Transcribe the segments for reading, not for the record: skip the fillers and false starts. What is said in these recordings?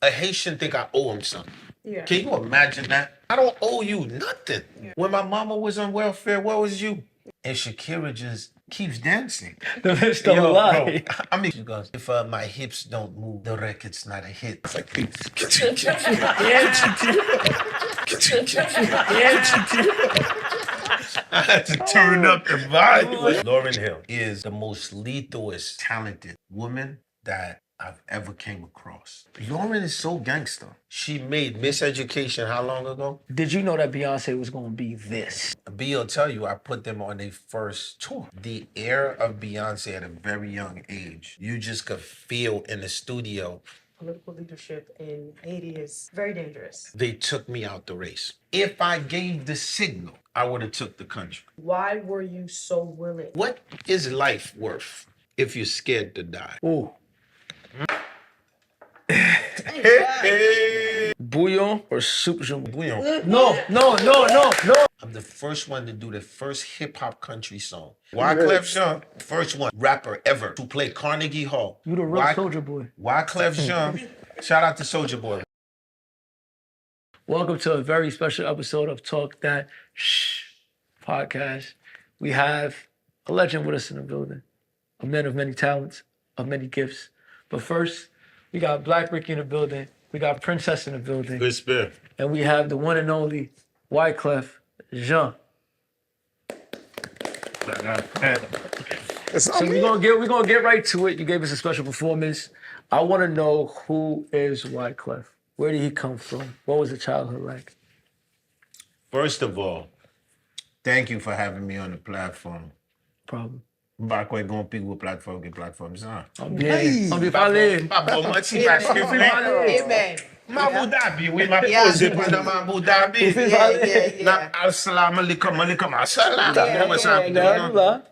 a Haitian think I owe him something. Yeah. Can you imagine that? I don't owe you nothing. Yeah. When my mama was on welfare, what was you? And Shakira just keeps dancing. The bitch don't lie. Bro, I mean, she goes, if my hips don't move, the record's not a hit. It's like, I had to turn up the volume. Lauryn Hill is the most lethalest, talented woman that I've ever came across. Lauryn is so gangster. She made Miseducation how long ago? Did you know that Beyonce was gonna be this? B will tell you, I put them on their first tour. The era of Beyonce at a very young age, you just could feel in the studio. Political leadership in Haiti is very dangerous. They took me out the race. If I gave the signal, I would have took the country. Why were you so willing? What is life worth if you're scared to die? Ooh. Hey. Bouillon or soup Jumbo? Bouillon. No. I'm the first one to do the first hip-hop country song. Wyclef Jean, first one rapper ever to play Carnegie Hall. You the real Soldier Boy. Wyclef Jean. Shout out to Soldier Boy. Welcome to a very special episode of Talk That Shh podcast. We have a legend with us in the building, a man of many talents, of many gifts. But first, we got Black Ricky in the building. We got Princess in the building. Good spirit. And we have the one and only Wyclef Jean. So we're gonna get right to it. You gave us a special performance. I want to know, who is Wyclef? Where did he come from? What was the childhood like? First of all, thank you for having me on the platform. Problem. Back way going pick with platform, ça. Bien. On peut parler. Pas bon, moi, tu vas Amen. Ma Abu Dhabi, oui, ma posé pendant ma Abu Dhabi. Yeah. Assalamu alaikum, alaikum assalam.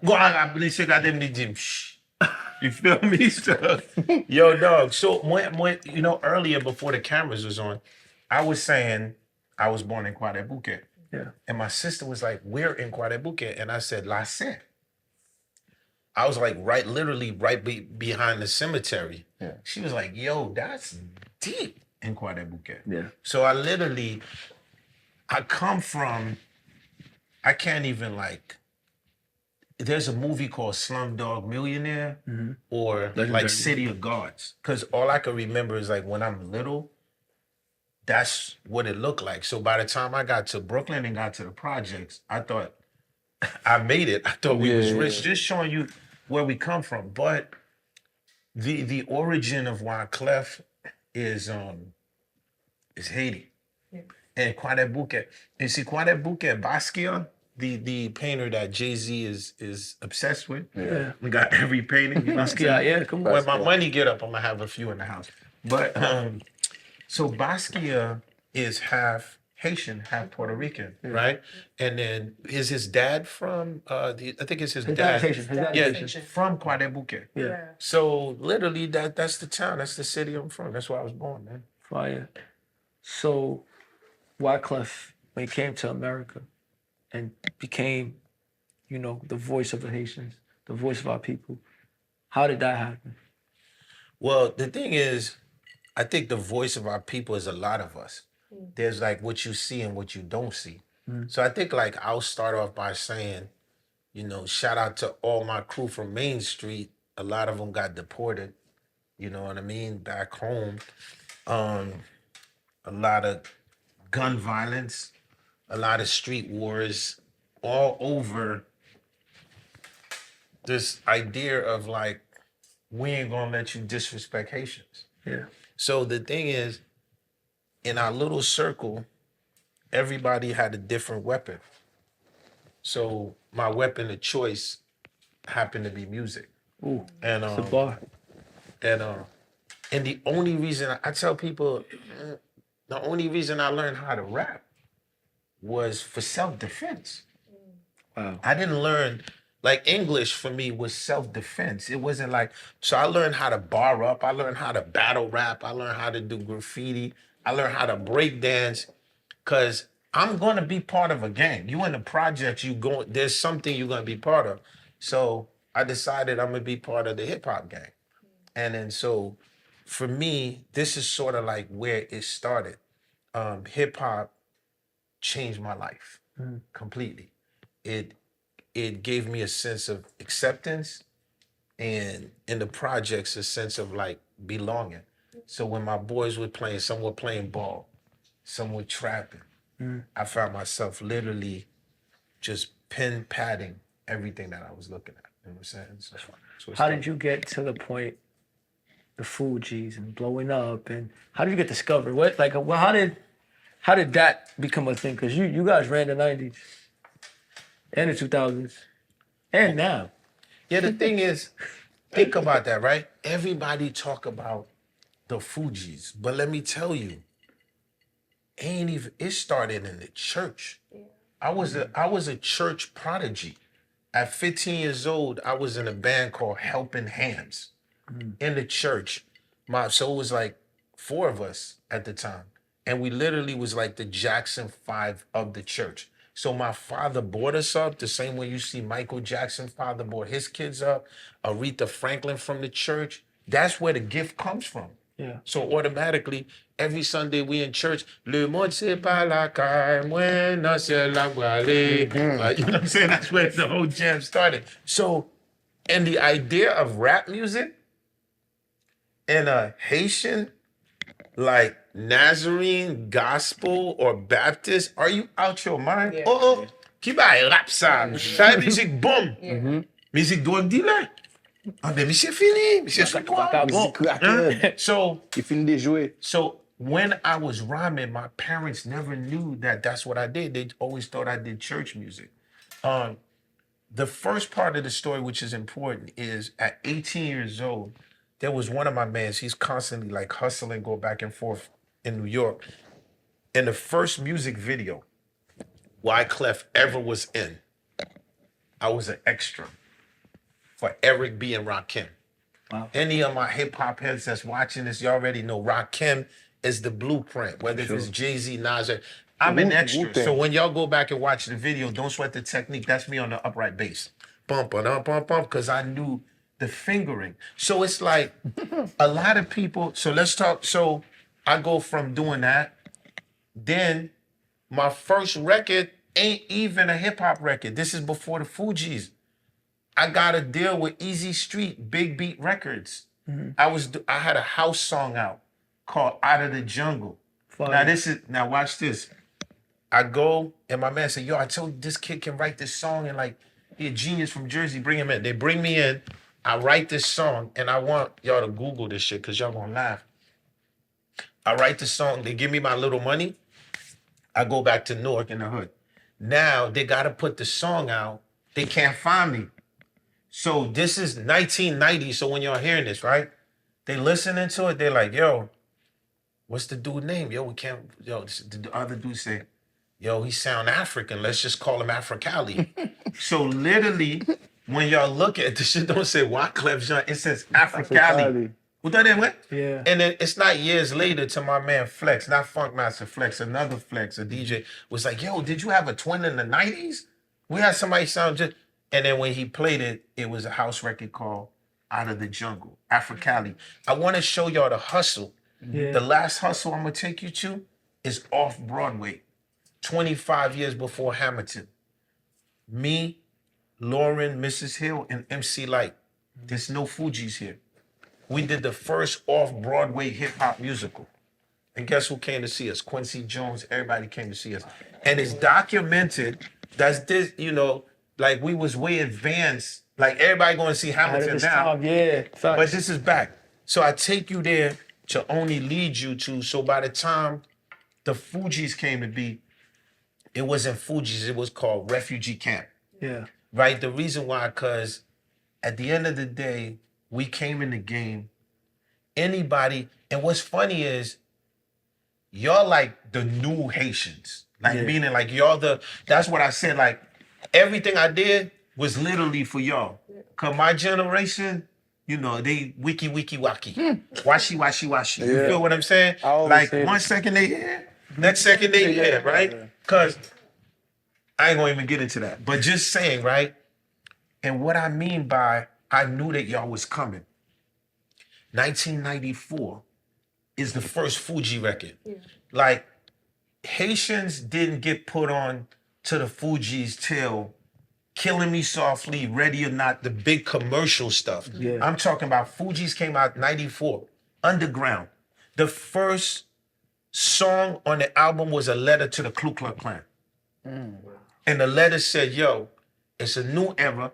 Go Arab, les regarder me dire, shh. You feel me? So, yo, dog. So, you know, earlier before the cameras was on, I was saying I was born in Kwadebuke. Yeah. And my sister was like, we're in Kwadebuke. And I said, La Se. I was like, literally right behind the cemetery. Yeah. She was like, yo, that's deep in Kwadebuke. Yeah. So I come from, I can't even there's a movie called Slumdog Millionaire or like City of Gods. Because all I can remember is like when I'm little, that's what it looked like. So by the time I got to Brooklyn and got to the projects, I thought I made it. I thought we was rich. Just showing you where we come from. But the origin of Wyclef is Haiti. Yeah. And Kwadebuke. And see, Kwadebuke Basquiat, the painter that Jay-Z is obsessed with. Yeah. We got every painting. You know Basquiat, yeah, come on. When my money get up, I'm gonna have a few in the house. But so Basquiat is half Haitian, half Puerto Rican, right? And then is his dad from I think it's his dad. His dad is Haitian. From Kwadebuke. Yeah. So literally that's the town, that's the city I'm from. That's where I was born, man. Fire. So Wyclef, when he came to America and became, you know, the voice of the Haitians, the voice of our people, how did that happen? Well, the thing is, I think the voice of our people is a lot of us. There's like what you see and what you don't see. So I think like I'll start off by saying, you know, shout out to all my crew from Main Street. A lot of them got deported, you know what I mean, back home. A lot of gun violence, a lot of street wars, all over this idea of like, we ain't gonna let you disrespect Haitians. Yeah. So the thing is, in our little circle, everybody had a different weapon. So my weapon of choice happened to be music. Ooh, and it's a bar. And the only reason I tell people, the only reason I learned how to rap was for self-defense. Wow. I didn't learn, like English for me was self-defense. It wasn't like, so I learned how to bar up. I learned how to battle rap. I learned how to do graffiti. I learned how to break dance, because I'm going to be part of a gang. You in the projects, there's something you're going to be part of. So I decided I'm going to be part of the hip hop gang. And then so for me, this is sort of like where it started. Hip hop changed my life completely. It gave me a sense of acceptance, and in the projects a sense of like belonging. So when my boys were playing, some were playing ball, some were trapping. I found myself literally just pen padding everything that I was looking at. You know what I'm saying? So How did you get to the point, the Fugees and blowing up, and how did you get discovered? What like well, how did that become a thing? Because you guys ran the '90s and the 2000s and now. Yeah, the thing is, think about that, right? Everybody talk about the Fugees, but let me tell you, it started in the church. I was a church prodigy. At 15 years old, I was in a band called Helping Hands in the church. So it was like 4 of us at the time. And we literally was like the Jackson 5 of the church. So my father brought us up the same way you see Michael Jackson father brought his kids up, Aretha Franklin from the church. That's where the gift comes from. Yeah. So automatically, every Sunday we in church, Le monde c'est pas la caille, moi non c'est la voilée. Like, you know what I'm saying? That's where the whole jam started. So, and the idea of rap music in a Haitian, like Nazarene, gospel, or Baptist, are you out your mind? Yeah. Oh, qui va rap ça? Ça musique bombe. Musique drogue dealer. Ah ben, monsieur fini, monsieur sur toi. So, Il finit de jouer. So when I was rhyming, my parents never knew that that's what I did. They always thought I did church music. The first part of the story, which is important, is at 18 years old, there was one of my mans, he's constantly like hustling, go back and forth in New York. In the first music video Wyclef ever was in, I was an extra for Eric B. and Rakim. Wow. Any of my hip hop heads that's watching this, you already know Rakim is the blueprint, whether it's Jay-Z, Nas, I'm an extra. So when y'all go back and watch the video, don't sweat the technique. That's me on the upright bass. Bump, bump, bump, bump, because I knew the fingering. So it's like a lot of people, so let's talk. So I go from doing that, then my first record ain't even a hip hop record. This is before the Fugees. I got a deal with Easy Street, Big Beat Records. I had a house song out called Out of the Jungle. Fine. Now watch this. I go and my man said, yo, I told you this kid can write this song and like, he a genius from Jersey, bring him in. They bring me in, I write this song and I want y'all to Google this shit because y'all gonna laugh. I write the song, they give me my little money. I go back to Newark in the hood. Now they gotta put the song out. They can't find me. So this is 1990. So when y'all hearing this, right? They listening to it. They're like, yo, what's the dude name? Yo, we can't, the other dude say, yo, he sound African. Let's just call him Africali. So literally, when y'all look at the shit, don't say Wyclef Jean, it says Africali. What that what? Yeah. And then it's not years later to my man Flex, not Funkmaster Flex, another Flex, a DJ, was like, yo, did you have a twin in the 90s? We had somebody sound just, and then when he played it, it was a house record called Out of the Jungle, Africali. I want to show y'all the hustle. Yeah. The last hustle I'm going to take you to is off Broadway, 25 years before Hamilton. Me, LAURYN, Mrs. Hill, and MC Light. There's no Fugees here. We did the first off-Broadway hip-hop musical. And guess who came to see us? Quincy Jones, everybody came to see us. And it's documented, that's this, like we was way advanced. Like everybody going to see Hamilton now. Yeah. But this is back. So I take you there to only lead you to, so by the time the Fugees came to be, it wasn't Fugees, it was called Refugee Camp. Yeah. Right? The reason why, because at the end of the day, we came in the game, anybody, and what's funny is, y'all like the new Haitians. Like meaning like y'all that's what I said, like everything I did was literally for y'all. Cause my generation, they wiki wacky. Washi washi. You feel what I'm saying? Like 1 second they here, next second they here, right? Cause I ain't gonna even get into that. But just saying, right? And what I mean by I knew that y'all was coming. 1994 is the first Fuji record. Yeah. Like, Haitians didn't get put on to the Fugees till Killing Me Softly, Ready or Not, the big commercial stuff. Yeah. I'm talking about Fugees came out 94, Underground. The first song on the album was a letter to the Ku Klux Klan. And the letter said, yo, it's a new era,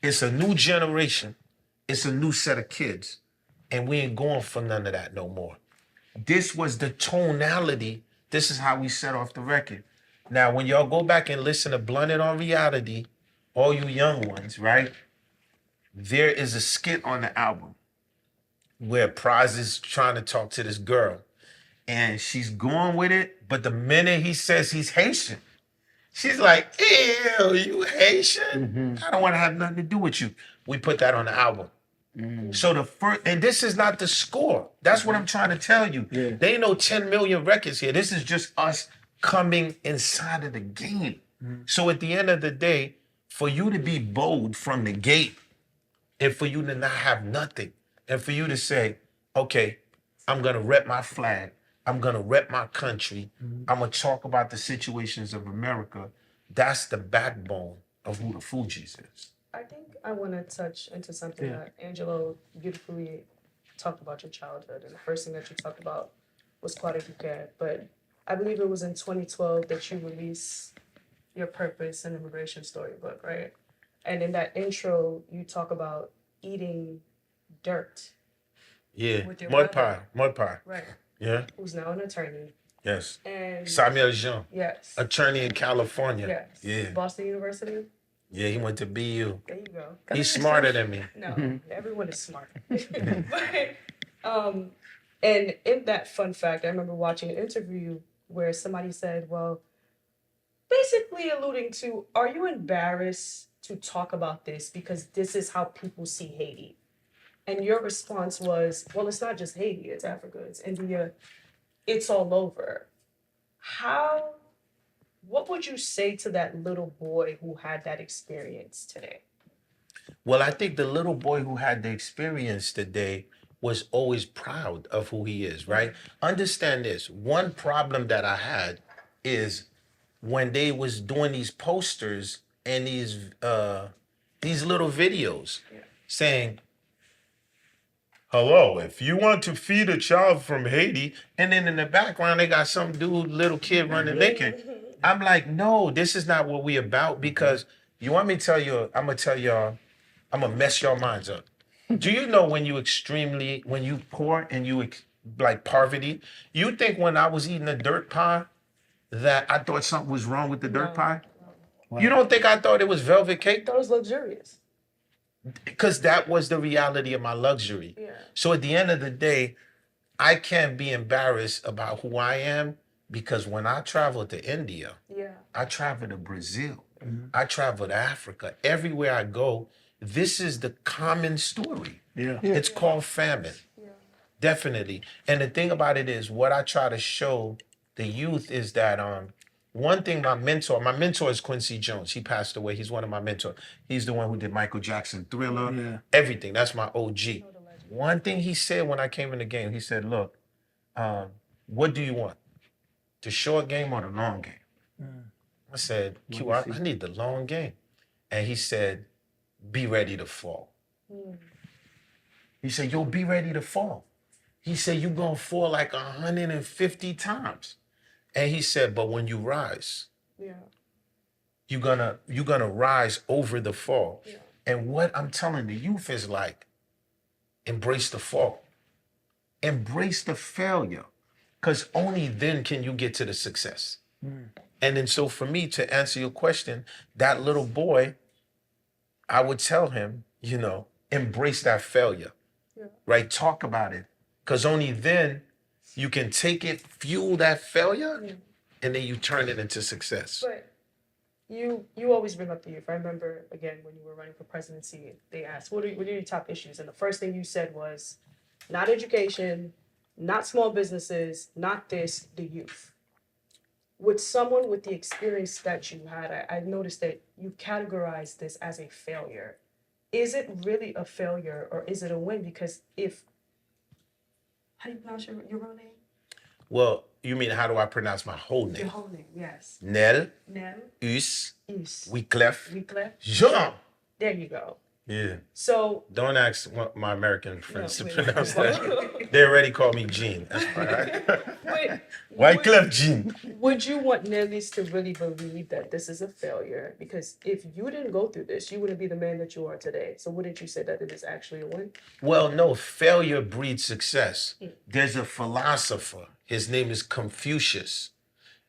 it's a new generation, it's a new set of kids, and we ain't going for none of that no more. This was the tonality. This is how we set off the record. Now, when y'all go back and listen to Blunted on Reality, all you young ones, right? There is a skit on the album where Prize is trying to talk to this girl, and she's going with it, but the minute he says he's Haitian, she's like, ew, you Haitian? I don't want to have nothing to do with you. We put that on the album. So the first, and this is not the score. That's what I'm trying to tell you. Yeah. There ain't no 10 million records here. This is just us coming inside of the game. So at the end of the day, for you to be bold from the gate, and for you to not have nothing, and for you to say, okay, I'm gonna rep my flag, I'm gonna rep my country, I'm gonna talk about the situations of America, that's the backbone of who the Fugees is. I think I want to touch into something that Angelo beautifully talked about your childhood. And the first thing that you talked about was Quite a Bouquet. But I believe it was in 2012 that you released your Purpose and Immigration Storybook, right? And in that intro, you talk about eating dirt. Yeah, With your mud brother. pie. Right. Yeah, Who's now an attorney. yes. And Samuel Jean, yes. attorney in California. Yes. Yeah, Boston University. yeah, he went to BU. There you go. He's smarter than me. No, everyone is smart. But, and in that fun fact, I remember watching an interview where somebody said, well, basically alluding to, are you embarrassed to talk about this because this is how people see Haiti? And your response was, well, it's not just Haiti, it's Africa, it's India, it's all over. What would you say to that little boy who had that experience today? Well, I think the little boy who had the experience today was always proud of who he is, right? Understand this. One problem that I had is when they was doing these posters and these little videos saying, hello, if you want to feed a child from Haiti, and then in the background they got some dude, little kid running naked. I'm like, no, this is not what we about, because you want me to tell you, I'm gonna tell y'all, I'm gonna mess your minds up. Do you know when you poor and you like poverty, you think when I was eating a dirt pie that I thought something was wrong with the dirt pie? Wow. You don't think I thought it was velvet cake? I thought it was luxurious. Because that was the reality of my luxury. Yeah. So at the end of the day, I can't be embarrassed about who I am, because when I travel to India, I travel to Brazil, I travel to Africa. Everywhere I go, this is the common story. Yeah. It's called famine. Definitely. And the thing about it is, what I try to show the youth is that one thing my mentor is Quincy Jones. He passed away. He's one of my mentors. He's the one who did Michael Jackson, Thriller, everything. That's my OG. One thing he said when I came in the game, he said, look, what do you want? The short game or the long game? I said, Q, I need the long game. And he said, be ready to fall. He said, you'll be ready to fall. He said, you're going to fall like 150 times. And he said, but when you rise, you're gonna rise over the fall. And what I'm telling the youth is like, embrace the fall. Embrace the failure. Because only then can you get to the success. And then so for me, to answer your question, that little boy, I would tell him, embrace that failure, right? Talk about it. Because only then you can take it, fuel that failure, and then you turn it into success. But you always bring up the youth. I remember, again, when you were running for presidency, they asked, what are your top issues? And the first thing you said was, not education, not small businesses, not this, the youth. With someone with the experience that you had, I noticed that you categorized this as a failure. Is it really a failure, or is it a win? Because if How do you pronounce your real name? Well, you mean how do I pronounce my whole Your name? whole name, yes. Nel, Nel, Us, Us, Wyclef, Wyclef. Jean. There you go. Yeah. So, Don't ask my American friends to wait. pronounce that. They already call me Gene. That's fine. But Wyclef Gene. would you want Nelly's to really believe that this is a failure? Because if you didn't go through this, you wouldn't be the man that you are today. So wouldn't you say that it is actually a win? Well, no, failure breeds success. There's a philosopher. His name is Confucius.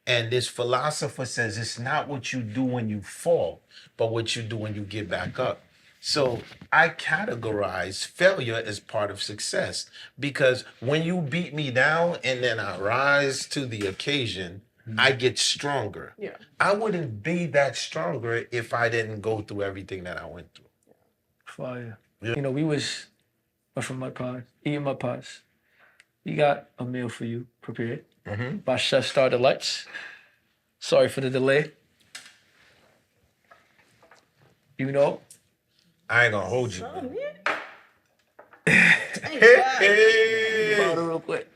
And this philosopher says it's not what you do when you fall, but what you do when you get back up. So I categorize failure as part of success because when you beat me down and then I rise to the occasion, I get stronger. Yeah. I wouldn't be that stronger if I didn't go through everything that I went through. Fire. Yeah. You know, we was from mud pies, eating mud pies. We got a meal for you prepared by Chef Star Delights. Sorry for the delay. You know, I ain't gonna hold you. Oh, Hey, bottle real quick.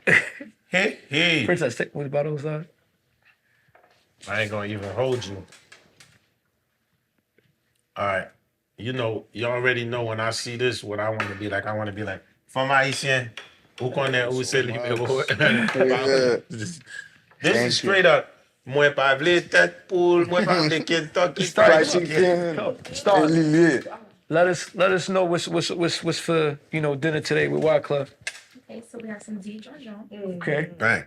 hey. Princess, take one of the bottles out. I ain't gonna even hold you. All right. You know, you already know when I see this, what I want to be like. I want to be like, from Haitien, who connaît, who c'est le numéro. This is straight up. Moi pas vle tête poule, moi pas vle Kentucky Fried Fried chicken. Start. Lily. Let us know what's for dinner today with Wyclef. Okay, so we have some Dijon. Okay. Bang,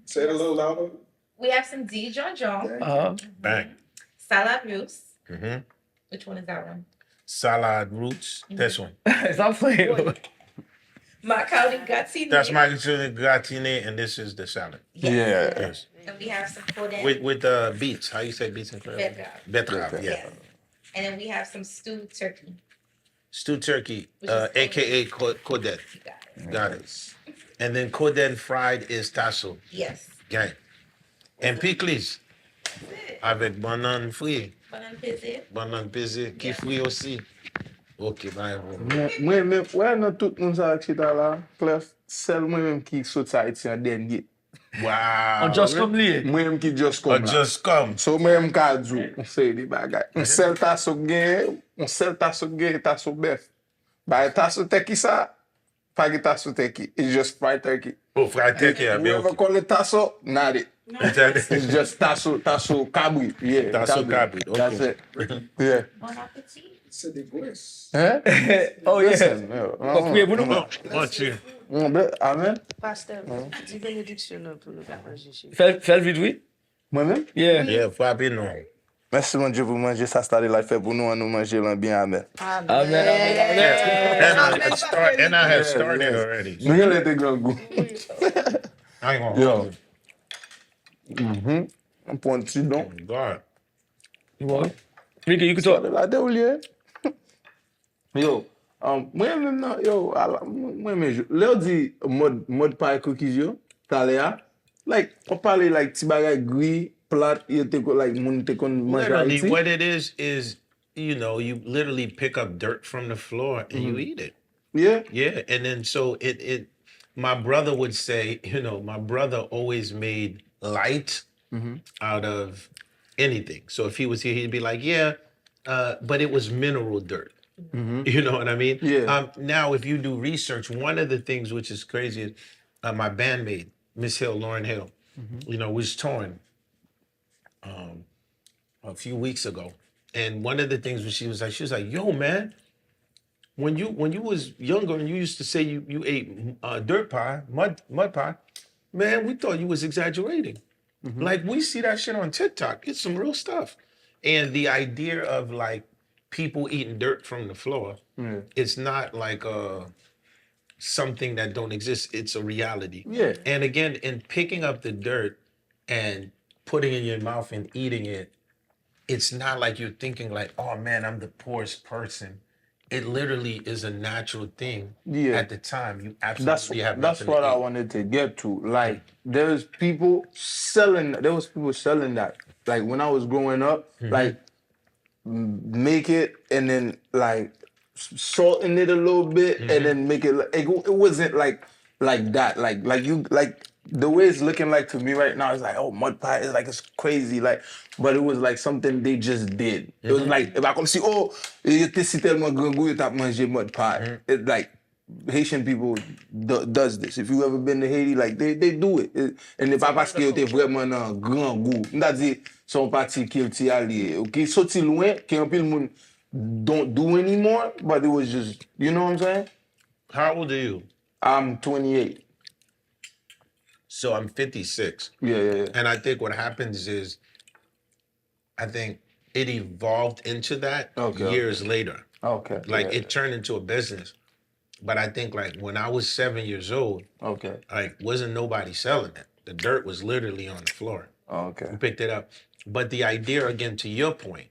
Say it a little louder. We have some Dijon. bang. Salad russe. Mm-hmm. Which one is that one? Salad roots. This one. Stop playing. Macaroni gratinée. That's my gratine, and this is the salad. Yeah. Yes. And we have some cordon. With beets. How you say beets in French? Betterave, yeah. Yes. And then we have some stewed turkey. Stewed turkey, Which is aka codet. You got it. Got it. And then codet fried is tasso. Yes. Gang. And pickles. That's it. Avec banane frit. Banane pesée. Banane pesée, qui frit aussi. Ok, bye. Mwen nan tout moun sa ak chita la, Clef, sel mwen menm ki sot sa iti an den git. Wow. On just come liye. Mwen menm ki just kom la. Just come. So mwen menm ka djou, on se di bagay. On sel taso gen, taso bef. Ba taso teki sa, pagi taso teki. It's just fried turkey. Oh, fried turkey. Whoever call it taso, not it. It's just taso kabri. Yeah, Taso kabri, okay. That's it. Yeah. Bon appétit. C'est dégueulasse. Oh yeah. Listen, What you? Amen. Pasteur, dis bénédiction pour nous faire manger chez Fais le vite, oui. Moi-même? Yeah. Yeah, frappé non. Merci mon Dieu pour manger ça, c'est la fait pour nous, nous manger l'an bien, amen. Amen. Amen. And I had started already. Nous y l'été grand goût. I ain't gonna Yo. hold On prend un petit don. you. God. You want? Ricky, you can talk. La de ou liye. Yo, moi-même nan, yo, moi-même, lè ou di mode pie cookies yo, tale ya, like, on parle like ti bagay gris, plat, yo te kon, like, moun te kon manje Literally, Haiti. what it is, you know, you literally pick up dirt from the floor and you eat it. Yeah? Yeah, and then so it. My brother would say, you know, my brother always made light out of anything. So if he was here, he'd be like, yeah, but it was mineral dirt. You know what I mean? Yeah. Now, if you do research, one of the things which is crazy is my bandmate, Miss Hill, Lauren Hill, you know, was torn a few weeks ago. And one of the things was she was like, yo, man, when you was younger and you used to say you ate dirt pie, mud pie, man, we thought you was exaggerating. Like we see that shit on TikTok. It's some real stuff. And the idea of like people eating dirt from the floor, it's not like something that don't exist. It's a reality. Yeah. And again, in picking up the dirt and putting it in your mouth and eating it, it's not like you're thinking like, oh man, I'm the poorest person. It literally is a natural thing. Yeah. At the time, you absolutely have That's nothing what to I eat. wanted to get to. Like, there was people selling that. Like, when I was growing up, like, make it and then, like, salt in it a little bit and then make it, it wasn't like like that. Like the way it's looking like to me right now, it's like, oh, mud pie is like, it's crazy. Like, but it was like something they just did. It was like, if I come see, oh, you si tellement grand goût, you tap manger mud pie. It's like, Haitian people does this. If you ever been to Haiti, like, they do it. And if I parce que t'es vraiment un grand goût. M'da dit, son parti qui t'y allié. Ok, sorti loin, qui un peu le monde don't do anymore, but it was just, you know what I'm saying? How old are you? I'm 28. So I'm 56. Yeah. And I think what happens is, I think it evolved into that years later. Okay. Like it turned into a business. But I think like when I was 7 years old, like wasn't nobody selling it. The dirt was literally on the floor. Okay. We picked it up. But the idea, again, to your point,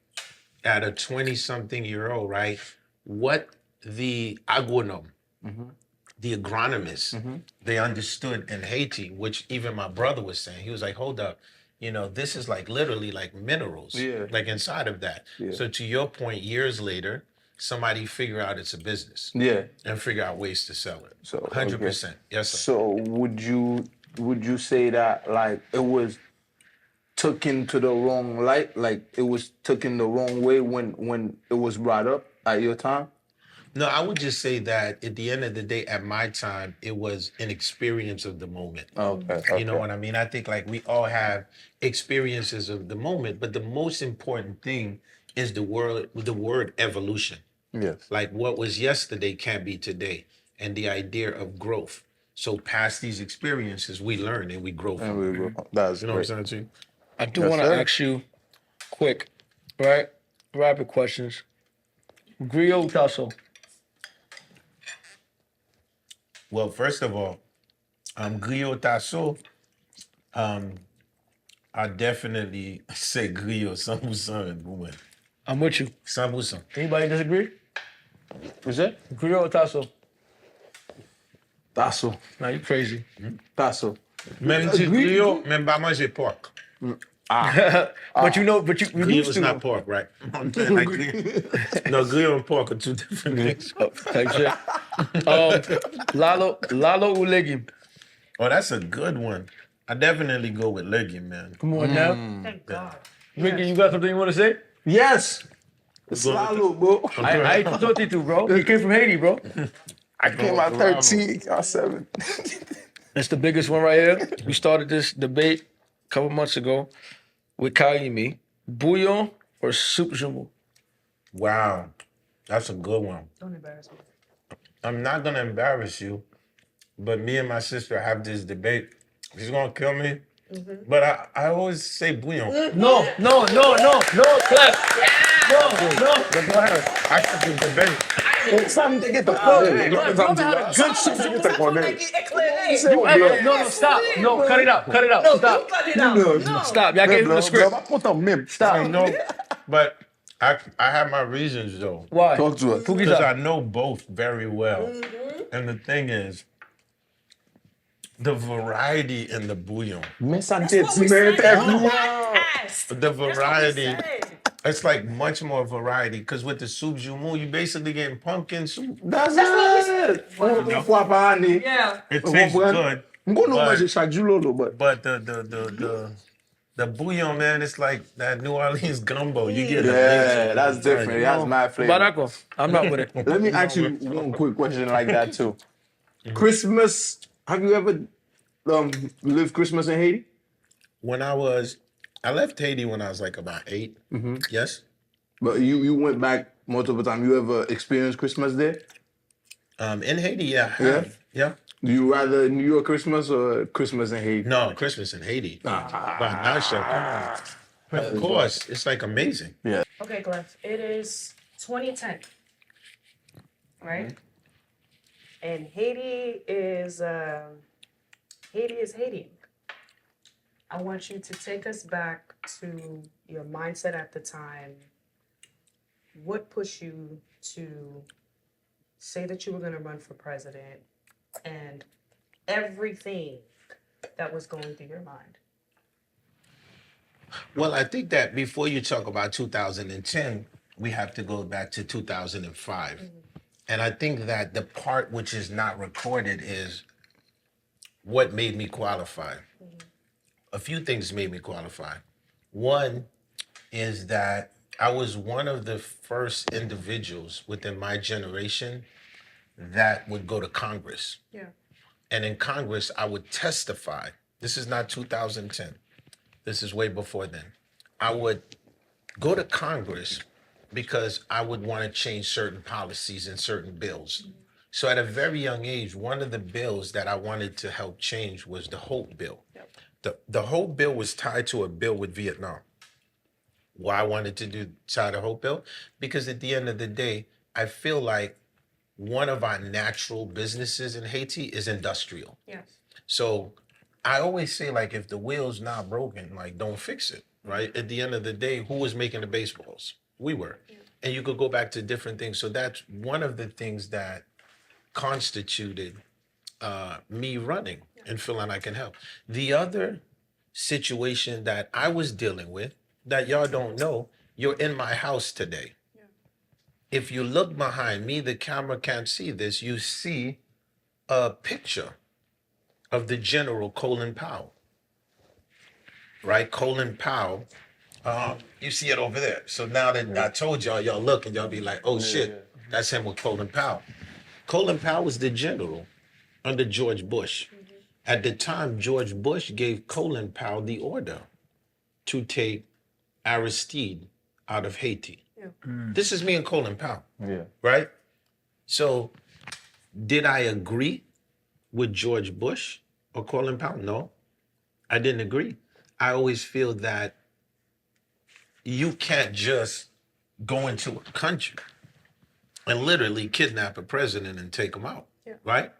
at a 20-something-year-old, right? What the agronome, the agronomists, they understood in Haiti, which even my brother was saying. He was like, hold up, you know, this is like literally like minerals, like inside of that. So to your point, years later, somebody figure out it's a business. And figure out ways to sell it. So 100%. Yes, sir. So would you say that like it was took into the wrong light, like it was took in the wrong way when it was brought up at your time? No, I would just say that at the end of the day, at my time, it was an experience of the moment. Okay. You know what I mean? I think like we all have experiences of the moment, but the most important thing is the word evolution. Yes. Like what was yesterday can't be today, and the idea of growth. So past these experiences, we learn and we grow from them. That's You know what I'm saying? I do want to ask you quick, right? Rapid questions. Griot tasso. Well, first of all, griot tasso, I definitely say griot 100% woman. I'm with you. 100%. Anybody disagree? What's that? Griot or tasso? Tasso. Nah, you crazy. Tasso. Même si griot, même pas manger pork. But you Griot used is to. not pork, right? Like, no, griot and pork are two different things. Type shit. Lalo ou legume? Oh, that's a good one. I definitely go with legume, man. Come on now. Thank God. Ricky, you got something you want to say? Yes. It's Lalo, bro. I ate too, bro. You came from Haiti, bro. I came out 13, y'all 7. That's the biggest one right here. We started this debate a couple months ago with Kaimi. Bouillon or soup jumeau? Wow, that's a good one. Don't embarrass me. I'm not gonna embarrass you, but me and my sister have this debate. She's gonna kill me, but I always say bouillon. No, Clef. No. Go ahead. I got this debate. It's time to get the Good soup. No, stop. No, cut it out. Stop. Cut it out. No. Stop. Y'all gave him the script. I Stop. know, but I have my reasons though. Why? Talk to us. Because I know both very well. And the thing is, the variety in the bouillon. The variety, it's like much more variety. Because with the soup jumeau, you basically getting pumpkin soup. That's it. Yeah. It tastes good. I'm going to manger Angie Lolo, but But the bouillon, man, it's like that New Orleans gumbo. You get that's different. That's my flavor. Baraco. I'm not with it. Let me ask you one quick question like that too. Christmas, have you ever lived Christmas in Haiti? I left Haiti when I was like about 8. Yes. But you went back multiple times. You ever experienced Christmas there? In Haiti, yeah. I have. Yeah. Do you rather New York Christmas or Christmas in Haiti? No, Christmas in Haiti. But now, come on. Of course, it's like amazing. Yeah. Okay, Glyph. It is 2010, right? And Haiti is Haiti. I want you to take us back to your mindset at the time. What pushed you to say that you were going to run for president and everything that was going through your mind? Well, I think that before you talk about 2010, we have to go back to 2005. And I think that the part which is not recorded is what made me qualify. A few things made me qualify. One is that I was one of the first individuals within my generation that would go to Congress. Yeah. And in Congress, I would testify. This is not 2010. This is way before then. I would go to Congress because I would want to change certain policies and certain bills. So at a very young age, one of the bills that I wanted to help change was the Hope Bill. The Hope Bill was tied to a bill with Vietnam. Why I wanted to do tie the Hope Bill? Because at the end of the day, I feel like one of our natural businesses in Haiti is industrial. Yes. So I always say, like, if the wheel's not broken, like, don't fix it, right? At the end of the day, who was making the baseballs? We were. And you could go back to different things. So that's one of the things that constituted me running and feeling I can help. The other situation that I was dealing with that y'all don't know, you're in my house today. If you look behind me, the camera can't see this, you see a picture of the General Colin Powell, right? Colin Powell, you see it over there. So now that I told y'all look and y'all be like, oh shit, that's him with Colin Powell. Colin Powell was the general under George Bush. At the time, George Bush gave Colin Powell the order to take Aristide out of Haiti. This is me and Colin Powell, right? So did I agree with George Bush or Colin Powell? No, I didn't agree. I always feel that you can't just go into a country and literally kidnap a president and take him out, right?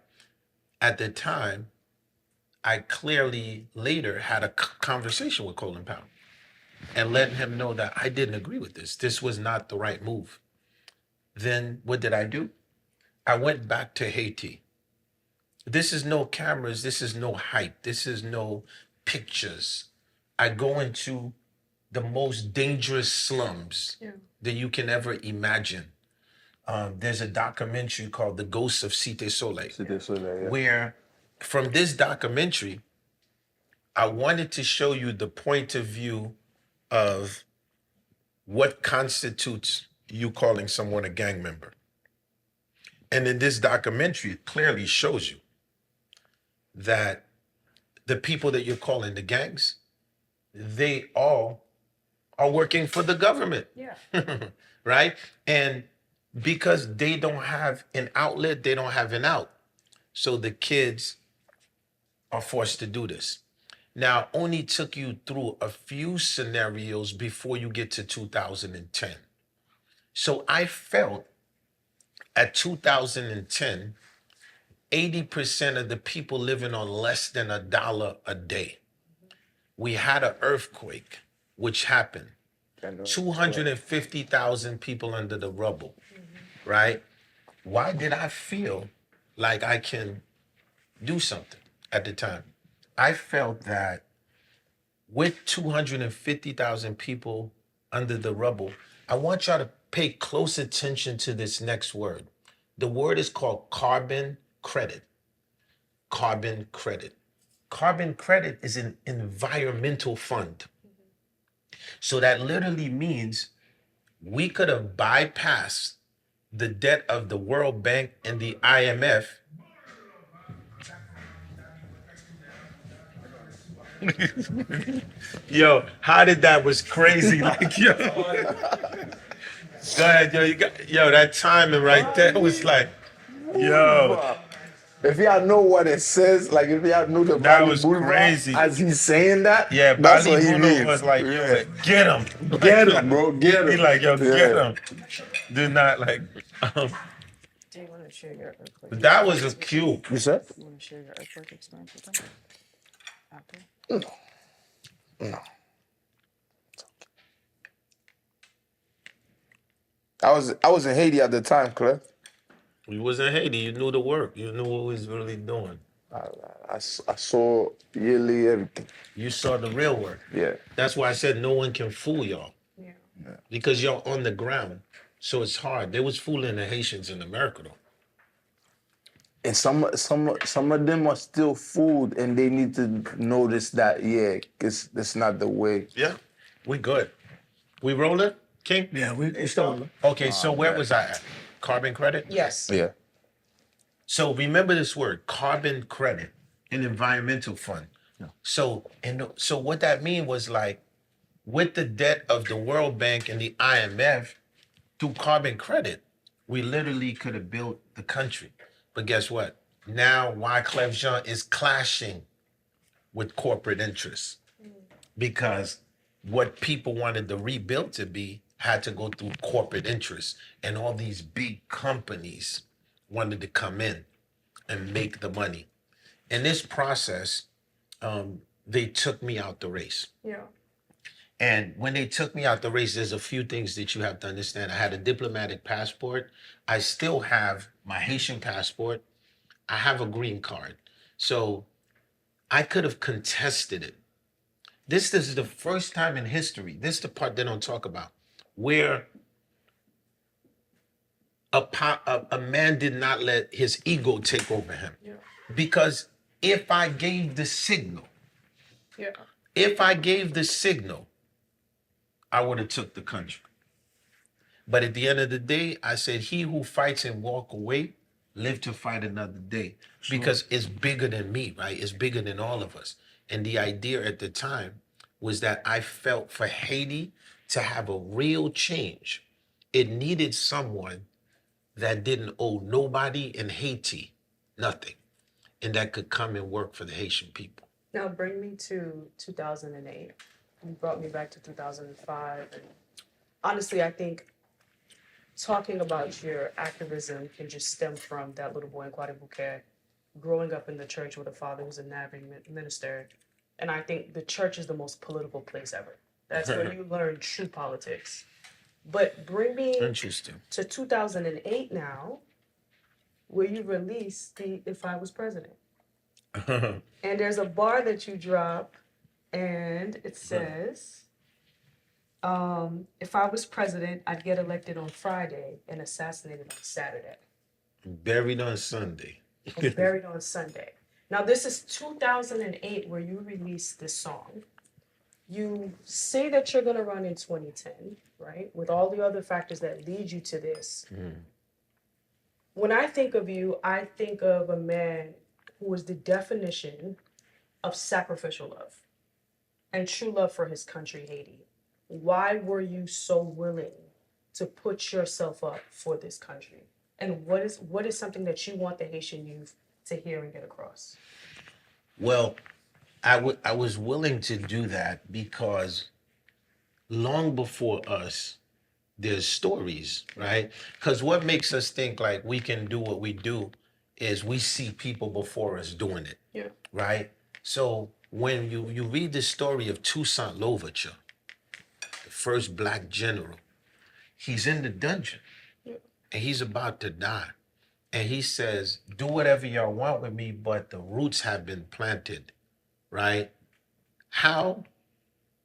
At the time, I clearly later had a conversation with Colin Powell and letting him know that I didn't agree with this. This was not the right move. Then what did I do? I went back to Haiti. This is no cameras. This is no hype. This is no pictures. I go into the most dangerous slums that you can ever imagine. There's a documentary called The Ghosts of Cité Soleil, where from this documentary, I wanted to show you the point of view of what constitutes you calling someone a gang member. And in this documentary, it clearly shows you that the people that you're calling the gangs, they all are working for the government. Right? And because they don't have an outlet, they don't have an out. So the kids are forced to do this. Now, only took you through a few scenarios before you get to 2010. So I felt at 2010, 80% of the people living on less than $1 a day. We had an earthquake, which happened. 250,000 people under the rubble, right? Why did I feel like I can do something at the time? I felt that with 250,000 people under the rubble, I want y'all to pay close attention to this next word. The word is called carbon credit. Carbon credit. Carbon credit is an environmental fund. So that literally means we could have bypassed the debt of the World Bank and the IMF. Yo, how did that was crazy? Like, yo. Go ahead, yo. Yo, that timing right there was like, yo. If y'all know what it says, like if y'all know the That Bali was Boulevard, crazy. as he's saying that, Yeah, that's what Bali he Boulevard means. was like, yo, get him. Get him, bro, get him. He like, yo, get Yeah. him. Do not like. Do you want to share your earthquake? But that was a cue. You said? You want to share your earthquake experience with them? After? No. I was in Haiti at the time, Clef. You was in Haiti. You knew the work. You knew what we was really doing. I saw yearly everything. You saw the real work. Yeah. That's why I said no one can fool y'all. Yeah. Because y'all on the ground. So it's hard. They was fooling the Haitians in America, though. And some of them are still fooled, and they need to notice that, yeah, it's not the way. Yeah, we good. We rolling, King? Yeah, we started. Okay, so where was I at? Carbon credit? Yes. Yeah. So remember this word, carbon credit, an environmental fund. So what that mean was like, with the debt of the World Bank and the IMF, through carbon credit, we literally could have built the country. But guess what? Now Wyclef Jean is clashing with corporate interests because what people wanted the rebuild to be had to go through corporate interests. And all these big companies wanted to come in and make the money. In this process, they took me out the race. Yeah. And when they took me out the race, there's a few things that you have to understand. I had a diplomatic passport. I still have my Haitian passport. I have a green card. So I could have contested it. This is the first time in history, this is the part they don't talk about, where a man did not let his ego take over him. Yeah. Because if I gave the signal, Yeah. I would have took the country. But at the end of the day, I said, he who fights and walk away, live to fight another day. Sure. Because it's bigger than me, right? It's bigger than all of us. And the idea at the time was that I felt for Haiti to have a real change, it needed someone that didn't owe nobody in Haiti nothing, and that could come and work for the Haitian people. Now bring me to 2008. You brought me back to 2005. And honestly, I think talking about your activism can just stem from that little boy in Guadalupe growing up in the church with a father who's a Navy minister. And I think the church is the most political place ever. That's where you learn true politics. But bring me to 2008 now, where you released the If I Was President. And there's a bar that you drop, and it says, if I was president, I'd get elected on Friday and assassinated on Saturday. Buried on Sunday. And buried on Sunday. Now, this is 2008 where you released this song. You say that you're going to run in 2010, right? With all the other factors that lead you to this. When I think of you, I think of a man who is the definition of sacrificial love and true love for his country, Haiti. Why were you so willing to put yourself up for this country? And what is something that you want the Haitian youth to hear and get across? Well, I was willing to do that because long before us, there's stories, right? Because what makes us think like we can do what we do is we see people before us doing it, Yeah. right? So when you read the story of Toussaint Louverture, the first black general, he's in the dungeon and he's about to die. And he says, do whatever y'all want with me, but the roots have been planted, right? How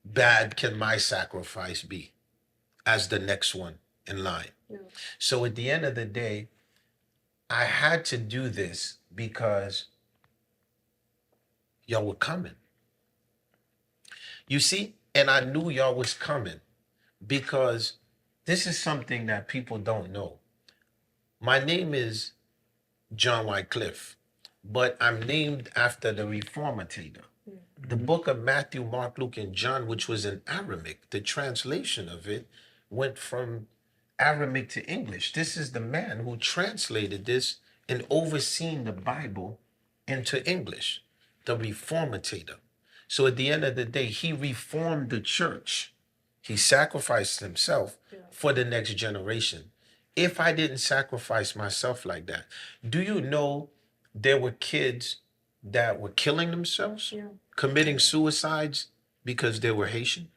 bad can my sacrifice be as the next one in line? Yeah. So at the end of the day, I had to do this because y'all were coming. You see, and I knew y'all was coming because this is something that people don't know. My name is John Wyclef, but I'm named after the Reformatator. The book of Matthew, Mark, Luke, and John, which was in Aramaic, the translation of it went from Aramaic to English. This is the man who translated this and overseen the Bible into English, the Reformatator. So at the end of the day, he reformed the church. He sacrificed himself for the next generation. If I didn't sacrifice myself like that, do you know there were kids that were killing themselves, committing suicides because they were Haitian?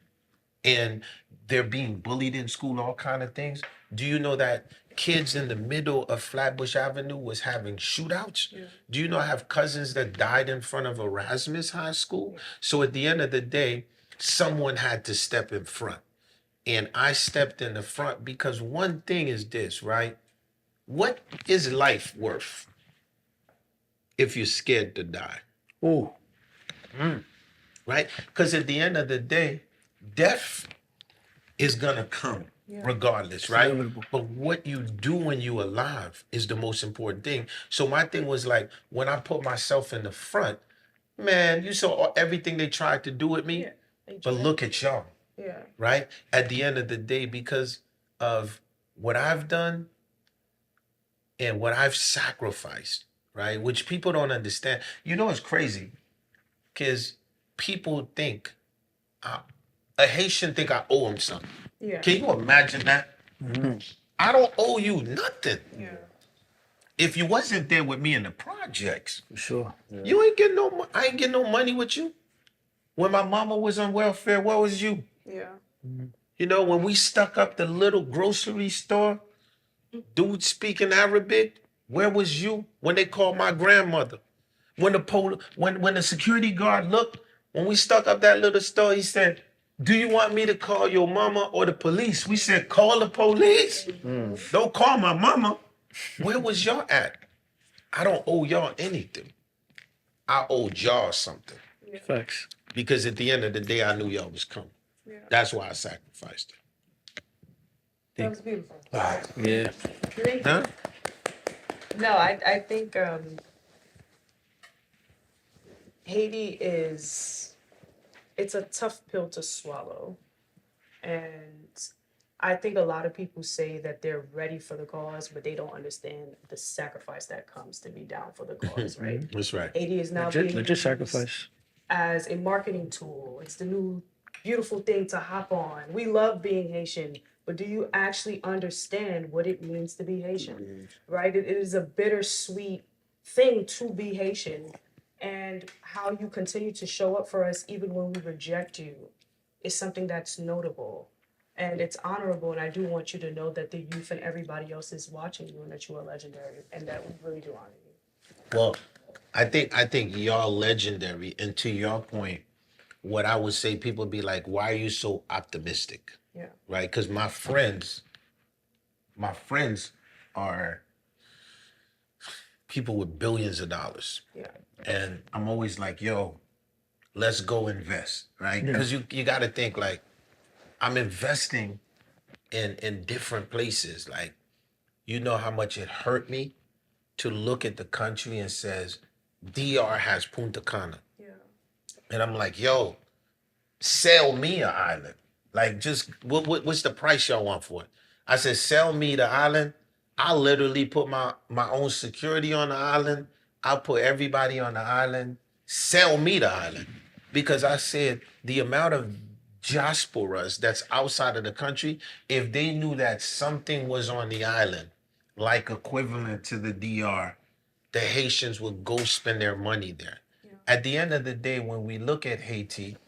And they're being bullied in school, all kind of things. Do you know that kids in the middle of Flatbush Avenue was having shootouts? Yeah. Do you know I have cousins that died in front of Erasmus High School? So at the end of the day, someone had to step in front. And I stepped in the front because one thing is this, right? What is life worth? if you're scared to die, Ooh. right? Because at the end of the day, death is gonna come regardless, right? inevitable. But what you do when you alive is the most important thing. So my thing was like, when I put myself in the front, man, you saw everything they tried to do with me, but look at y'all, Yeah. right? At the end of the day, because of what I've done and what I've sacrificed, right? Which people don't understand. You know, it's crazy because people think a Haitian think I owe him something. Yeah. Can you imagine that? I don't owe you nothing. Yeah. If you wasn't there with me in the projects, For sure. you ain't get no. I ain't get no money with you. When my mama was on welfare, where was you? Yeah. You know, when we stuck up the little grocery store, dude speaking Arabic, where was you? When they called my grandmother, when the security guard looked, when we stuck up that little store, he said, "Do you want me to call your mama or the police?" We said, "Call the police. Don't call my mama." Where was y'all at? I don't owe y'all anything. I owed y'all something. Facts. Because at the end of the day, I knew y'all was coming. Yeah. That's why I sacrificed it. That was beautiful. Yeah. Thank you. Huh? No, I think Haiti it's a tough pill to swallow. And I think a lot of people say that they're ready for the cause, but they don't understand the sacrifice that comes to be down for the cause, right? That's right. Haiti is now Legit, being legit used sacrifice. as a marketing tool. It's the new beautiful thing to hop on. We love being Haitian, but do you actually understand what it means to be Haitian? Right? It is a bittersweet thing to be Haitian, and how you continue to show up for us even when we reject you is something that's notable. And it's honorable, and I do want you to know that the youth and everybody else is watching you and that you are legendary and that we really do honor you. Well, I think y'all legendary. And to your point, what I would say, people be like, "Why are you so optimistic?" Yeah. Right? Because my friends are people with billions of dollars. Yeah. And I'm always like, "Yo, let's go invest," right? Yeah. Because you got to think like, I'm investing in different places. Like, you know how much it hurt me to look at the country and says, DR has Punta Cana. Yeah. And I'm like, yo, sell me an island. Like, just what's the price y'all want for it? I said, sell me the island. I'll literally put my own security on the island. I'll put everybody on the island. Sell me the island. Because I said the amount of diasporas that's outside of the country, if they knew that something was on the island, like equivalent to the DR, the Haitians would go spend their money there. Yeah. At the end of the day, when we look at Haiti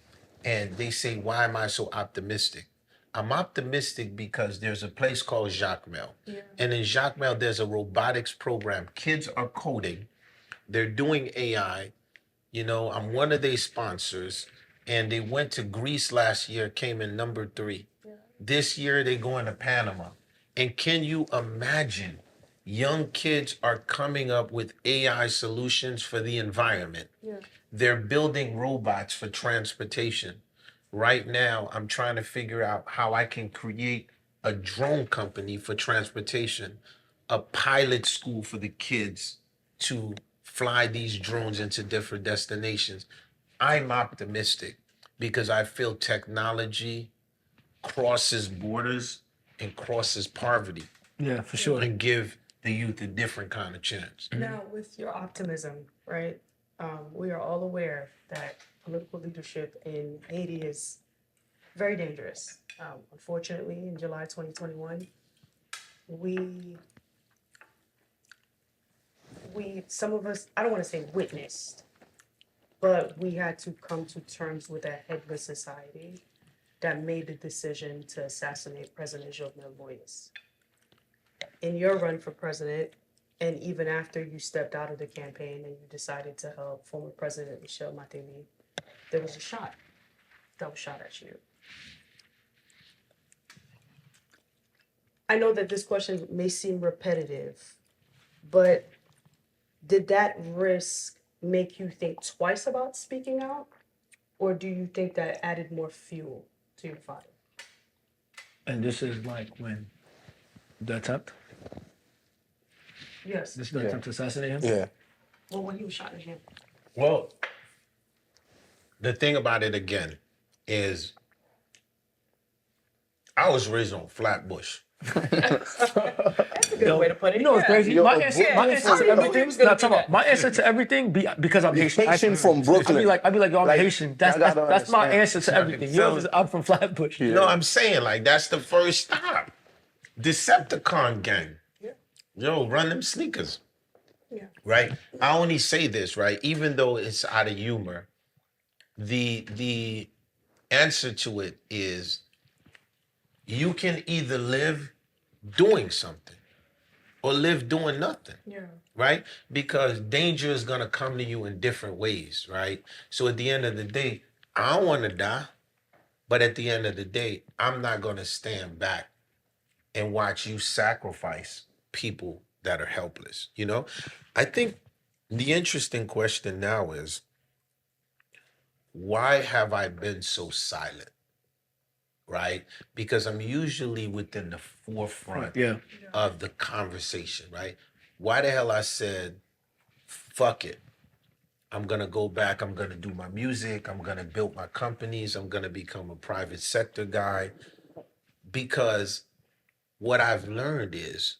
and they say, why am I so optimistic? I'm optimistic because there's a place called Jacmel. Yeah. And in Jacmel, there's a robotics program. Kids are coding. They're doing AI. You know, I'm one of their sponsors. And they went to Greece last year, came in number 3. Yeah. This year, they're going to Panama. And can you imagine young kids are coming up with AI solutions for the environment? Yeah. They're building robots for transportation. Right now, I'm trying to figure out how I can create a drone company for transportation, a pilot school for the kids to fly these drones into different destinations. I'm optimistic because I feel technology crosses borders and crosses poverty Yeah, for sure. and give the youth a different kind of chance. Now, with your optimism, right? We are all aware that political leadership in Haiti is very dangerous. Unfortunately, in July 2021, some of us, I don't want to say witnessed, but we had to come to terms with a headless society that made the decision to assassinate President Jovenel Moïse. In your run for president, and even after you stepped out of the campaign and you decided to help former President Michel Mateli, there was a shot that was shot at you. I know that this question may seem repetitive, but did that risk make you think twice about speaking out? Or do you think that added more fuel to your fire? And this is like when the attempt. Yes. This is the attempt to assassinate him. Yeah. Well, when he was shot in the hand. Well, the thing about it again is I was raised on Flatbush. That's a good way to put it. You know what's crazy? Yo, my a answer, book- my answer I to knew he everything. was gonna Nah, do talk about that. my answer to everything because I'm Haitian. Haitian from Brooklyn. I'd be like, yo, I'm Like, Haitian. That's I gotta that's my understand. answer to everything. Yours, I'm from Flatbush. Yeah. No, I'm saying like that's the first stop. Decepticon gang. Yeah. Yo, run them sneakers. Yeah. Right? I only say this, right? Even though it's out of humor, the answer to it is you can either live doing something or live doing nothing. Yeah. Right? Because danger is gonna come to you in different ways, right? So at the end of the day, I don't wanna die, but at the end of the day, I'm not gonna stand back and watch you sacrifice people that are helpless, you know? I think the interesting question now is, why have I been so silent? Right? Because I'm usually within the forefront Yeah. of the conversation, right? Why the hell I said, fuck it. I'm gonna go back, I'm gonna do my music, I'm gonna build my companies, I'm gonna become a private sector guy. Because what I've learned is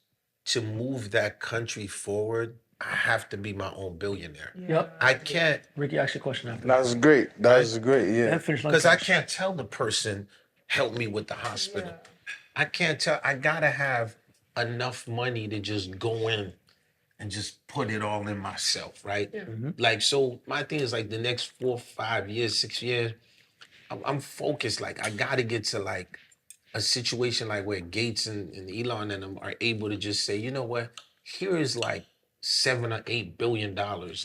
to move that country forward, I have to be my own billionaire. Yep. I can't, Ricky, ask your question after. That's great. That's great. Yeah. And finish because I can't tell the person, help me with the hospital. Yeah. I can't tell, I gotta have enough money to just go in and just put it all in myself, right? Yeah. Like, so my thing is like the next 4, 5 years, 6 years, I'm focused. Like, I gotta get to like a situation like where Gates and Elon and them are able to just say, you know what, here is like $7 or $8 billion.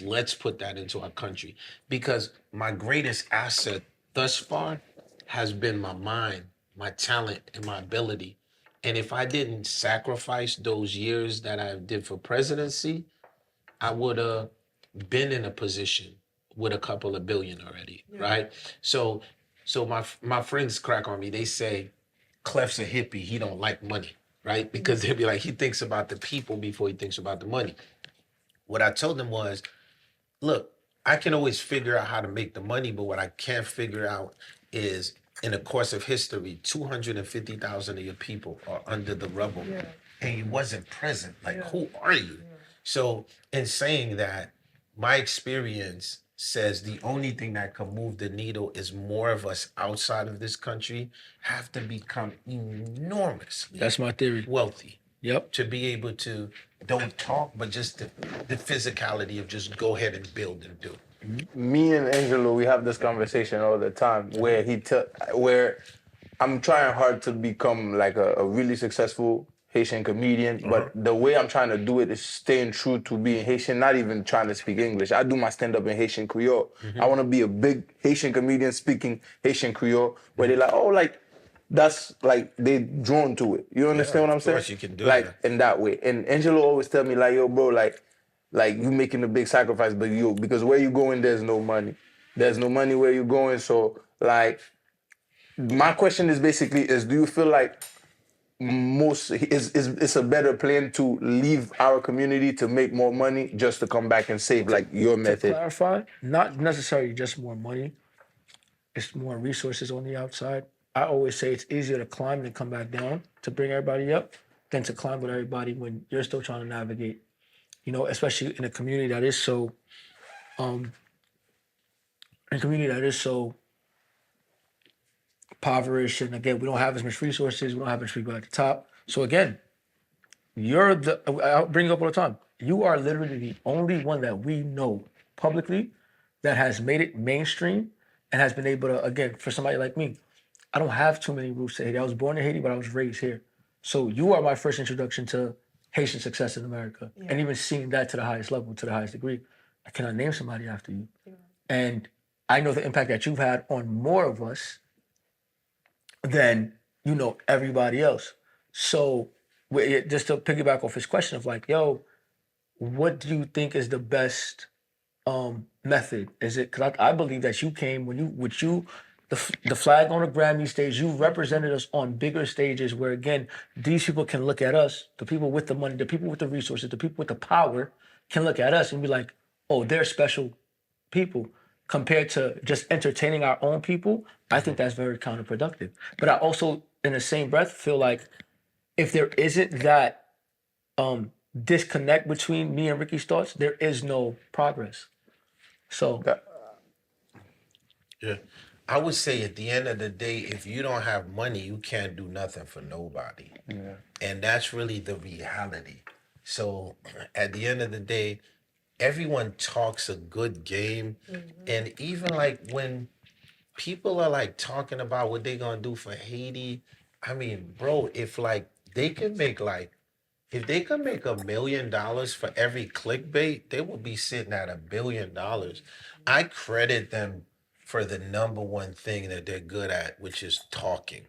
Let's put that into our country. Because my greatest asset thus far has been my mind, my talent, and my ability. And if I didn't sacrifice those years that I did for presidency, I would have been in a position with a couple of billion already, right? So my friends crack on me. They say, Clef's a hippie. He don't like money, right? Because they'll be like, he thinks about the people before he thinks about the money. What I told them was, look, I can always figure out how to make the money, but what I can't figure out is in the course of history, 250,000 of your people are under the rubble and you wasn't present. Like, who are you? So in saying that, my experience says the only thing that can move the needle is more of us outside of this country have to become enormously That's my theory. wealthy Yep. to be able to don't talk, but just the physicality of just go ahead and build and do. Me and Angelo, we have this conversation all the time where where I'm trying hard to become like a really successful Haitian comedian, but the way I'm trying to do it is staying true to being Haitian, not even trying to speak English. I do my stand-up in Haitian Creole. I want to be a big Haitian comedian speaking Haitian Creole, where they're like, oh, like, that's like, they drawn to it. You understand what I'm saying? Of course you can do like, that. in that way. And Angelo always tell me, like, yo, bro, like you making a big sacrifice, but because where you going, there's no money. There's no money where you going. So, like, my question is basically do you feel like it's a better plan to leave our community to make more money just to come back and save like your To method? clarify, not necessarily just more money. It's more resources on the outside. I always say it's easier to climb than come back down to bring everybody up than to climb with everybody when you're still trying to navigate. You know, especially in a community that is so, impoverished, and again, we don't have as much resources. We don't have as much people at the top. So again, I'll bring you up all the time. You are literally the only one that we know publicly that has made it mainstream and has been able to, again, for somebody like me, I don't have too many roots to Haiti. I was born in Haiti, but I was raised here. So you are my first introduction to Haitian success in America, and even seeing that to the highest level, to the highest degree. I cannot name somebody after you. And I know the impact that you've had on more of us than, you know, everybody else. So just to piggyback off his question of like, yo, what do you think is the best method? Is it because I believe that you came the flag on the Grammy stage, you represented us on bigger stages where again these people can look at us, the people with the money, the people with the resources, the people with the power can look at us and be like, oh, they're special people compared to just entertaining our own people. I think that's very counterproductive. But I also, in the same breath, feel like if there isn't that disconnect between me and Ricky's thoughts, there is no progress. So Yeah. I would say at the end of the day, if you don't have money, you can't do nothing for nobody. Yeah. And that's really the reality. So at the end of the day, everyone talks a good game. And even like when people are like talking about what they gonna do for Haiti, I mean, bro, if like they can make like if they could make $1 million for every clickbait, they would be sitting at $1 billion. I credit them for the number one thing that they're good at, which is talking,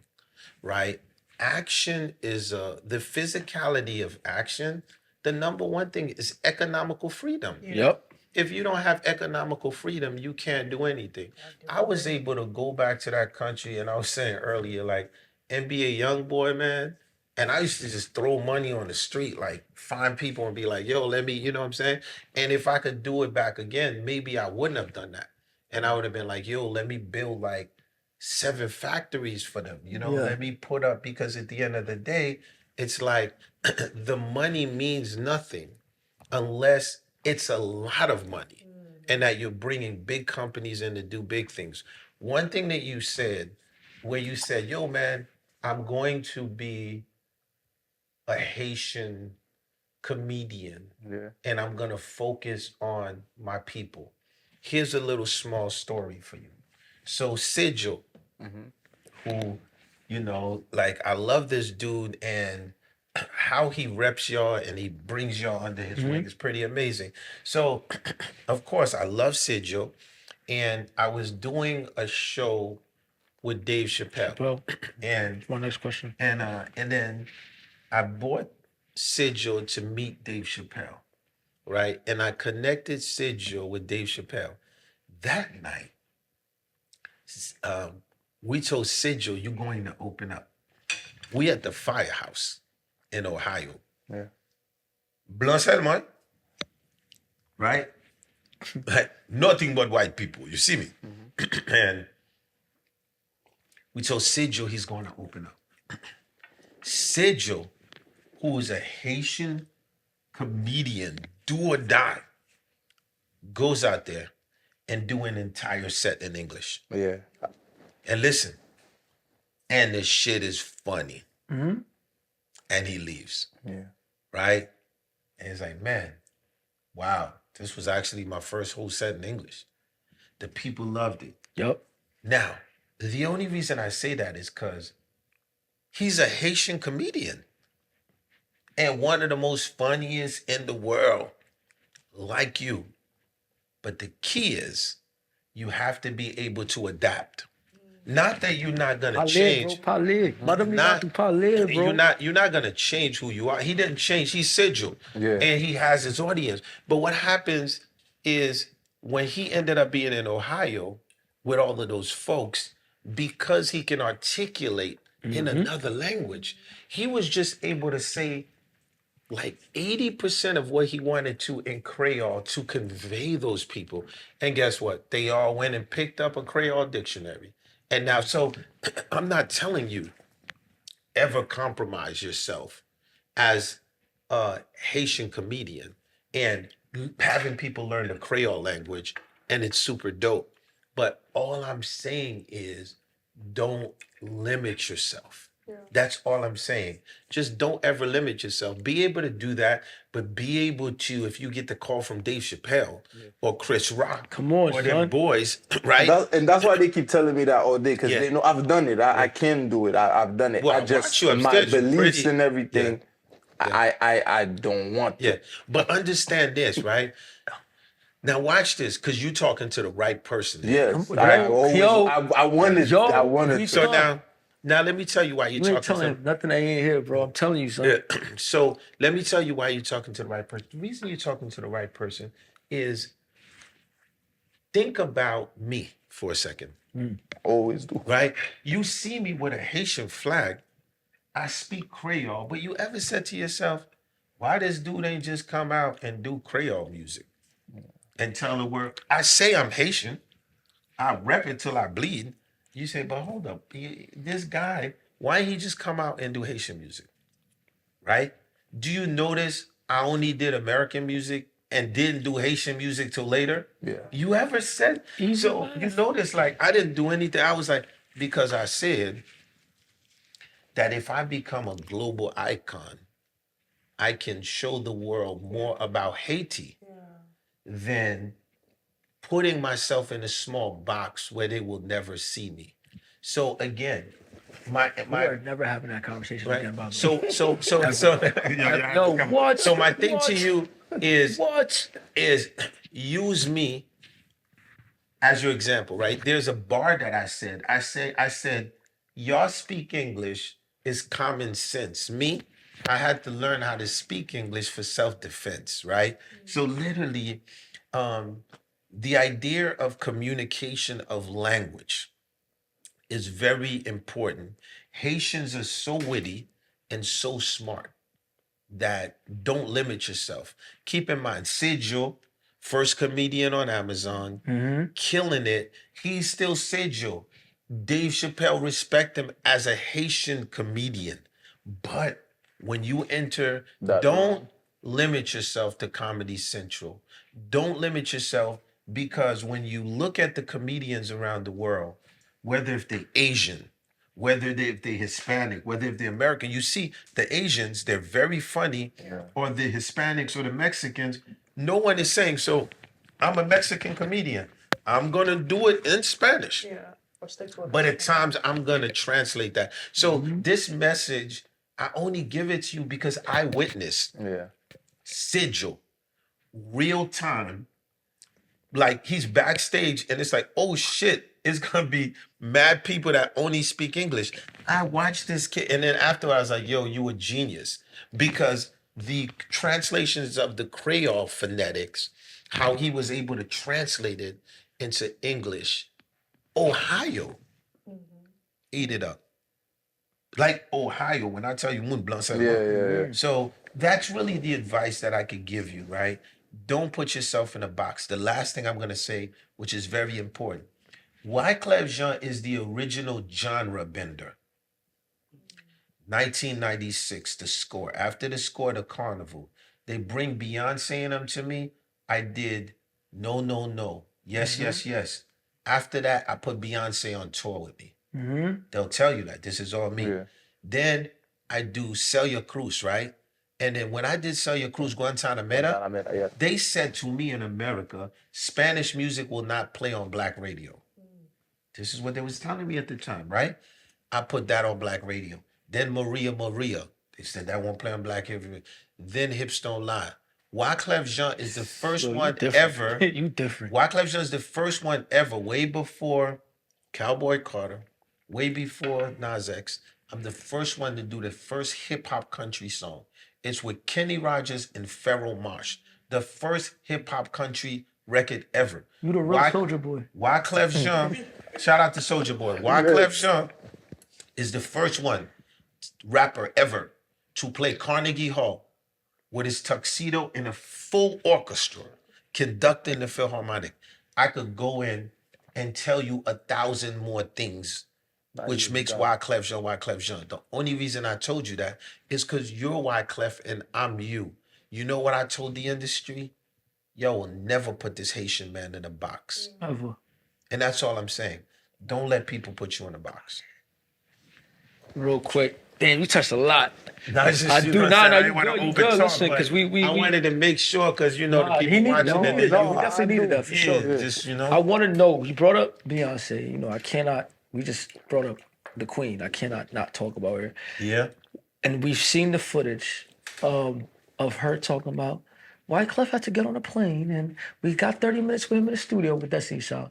right? Action is the physicality of action. The number one thing is economical freedom. yep. If you don't have economical freedom, you can't do anything. I was able to go back to that country, and I was saying earlier, like NBA YoungBoy, man. And I used to just throw money on the street, like find people and be like, yo, let me, you know what I'm saying? And if I could do it back again, maybe I wouldn't have done that. And I would have been like, yo, let me build like 7 factories for them, you know, Yeah. let me put up, because at the end of the day, it's like the money means nothing unless it's a lot of money and that you're bringing big companies in to do big things. One thing that you said, where you said, yo, man, I'm going to be a Haitian comedian Yeah. and I'm going to focus on my people. Here's a little small story for you. So Sigil, who, you know, like I love this dude and how he reps y'all and he brings y'all under his wing is pretty amazing. So, of course, I love Sigil, and I was doing a show with Dave Chappelle, Well, and my next question. and then I bought Sigil to meet Dave Chappelle, right? And I connected Sigil with Dave Chappelle. That night, we told Sigil, you're going to open up. We at the firehouse in Ohio. Yeah. Blanc seulement, right? Like, nothing but white people, you see me? And we told Sigil he's going to open up. Sigil, who is a Haitian comedian, do or die, goes out there and do an entire set in English. Yeah. And listen, and the shit is funny. And he leaves, Yeah. right? And he's like, man, wow, this was actually my first whole set in English. The people loved it. Yep. Now, the only reason I say that is because he's a Haitian comedian and one of the most funniest in the world, like you. But the key is you have to be able to adapt. Not that you're not gonna change. Parler. Let me Not- not parler, bro. You're not gonna change who you are. He didn't change. He's Sigil, Yeah. and he has his audience. But what happens is when he ended up being in Ohio with all of those folks, because he can articulate in another language, he was just able to say like 80% of what he wanted to in Creole to convey those people. And guess what? They all went and picked up a Creole dictionary. And now, so I'm not telling you ever compromise yourself as a Haitian comedian and having people learn the Creole language, and it's super dope. But all I'm saying is don't limit yourself. That's all I'm saying. Just don't ever limit yourself. Be able to do that, but be able to, if you get the call from Dave Chappelle or Chris Rock, Come on, or them son. boys, right? And that's why they keep telling me that all day, because Yeah. they know I've done it. I can do it. I've done it. Well, I I just watch you my upstairs, you're beliefs pretty- and everything. Yeah. I don't want to. Yeah, but understand this, right? Now watch this, because you're talking to the right person. Yes, Come- I yo, always. yo, I wanted. yo, I wanted we to. So now, Now let me tell you why you're You ain't talking telling to. him nothing I ain't here, bro. I'm telling you, son. Yeah. So let me tell you why you're talking to the right person. The reason you're talking to the right person is think about me for a second, Always do. right? You see me with a Haitian flag. I speak Creole, but you ever said to yourself, why this dude ain't just come out and do Creole music and tell the world? I say I'm Haitian. I rep it till I bleed. You say, but hold up, this guy, why ain't he just come out and do Haitian music, right? Do you notice I only did American music and didn't do Haitian music till later? Yeah. You ever said? So you notice, like, I didn't do anything. I was like, because I said that if I become a global icon, I can show the world more about Haiti than putting myself in a small box where they will never see me. So again, We are never having that conversation right. again, by the way. So No, what? So my thing to What? you is What? use me as your example, right? There's a bar that I said, y'all speak English is common sense. Me, I had to learn how to speak English for self-defense, right? So literally, the idea of communication of language is very important. Haitians are so witty and so smart that don't limit yourself. Keep in mind, Sidjo, first comedian on Amazon, killing it. He's still Sidjo. Dave Chappelle respect him as a Haitian comedian. But when you enter, don't limit yourself to Comedy Central. Don't limit yourself because when you look at the comedians around the world, whether if they're Asian, if they're Hispanic, whether if they're American, you see the Asians, they're very funny, or the Hispanics or the Mexicans, no one is saying, so I'm a Mexican comedian. I'm gonna do it in Spanish. Yeah. Or stick to it. But at times I'm gonna translate that. So this message, I only give it to you because I witnessed Yeah. Sigil, real time. Like he's backstage and it's like, oh shit, it's gonna be mad people that only speak English. I watched this kid, and then after I was like, yo, you a genius. Because the translations of the Creole phonetics, how he was able to translate it into English. Ohio, eat it up. Like Ohio, when I tell you Moon Blanc, Yeah. so that's really the advice that I could give you, right? Don't put yourself in a box. The last thing I'm gonna say, which is very important, Wyclef Jean is the original genre bender. 1996, the score. After the score, the Carnival, they bring Beyonce and them to me. I did No, No, No. Yes, yes, yes. After that, I put Beyonce on tour with me. They'll tell you that this is all me. Yeah. Then I do Celia Cruz, right? And then when I did Celia Cruz Guantanamera, Yeah. they said to me in America, Spanish music will not play on black radio. This is what they was telling me at the time, right? I put that on black radio. Then Maria, they said that won't play on black radio. Then Hips Don't Lie. Wyclef Jean is the first one ever. You different. Wyclef Jean is the first one ever, way before Cowboy Carter, way before Nas X. I'm the first one to do the first hip hop country song. It's with Kenny Rogers and Pharoah Marsh. The first hip hop country record ever. You the real Soldier Boy. Wyclef Jean, shout out to Soldier Boy. Wyclef Jean is the first one rapper ever to play Carnegie Hall with his tuxedo in a full orchestra, conducting the Philharmonic. I could go in and tell you 1,000 more things, which makes Wyclef Jean. The only reason I told you that is because you're Wyclef and I'm you. You know what I told the industry? Yo, will never put this Haitian man in a box. Ever. And that's all I'm saying. Don't let people put you in a box. Real quick. Damn, you touched a lot. No, it's just, I you do know what not. I'm saying? I You didn't want to good. You over good. talk, Listen, but because we I wanted to make sure, because you know the he people needed watching that. it. No, we definitely needed that for sure. Just, you know. I want to know. You brought up Beyonce. You know, I cannot. We just brought up the Queen. I cannot not talk about her. Yeah. And we've seen the footage of her talking about Wyclef had to get on a plane, and we got 30 minutes with him in the studio with Destiny Child.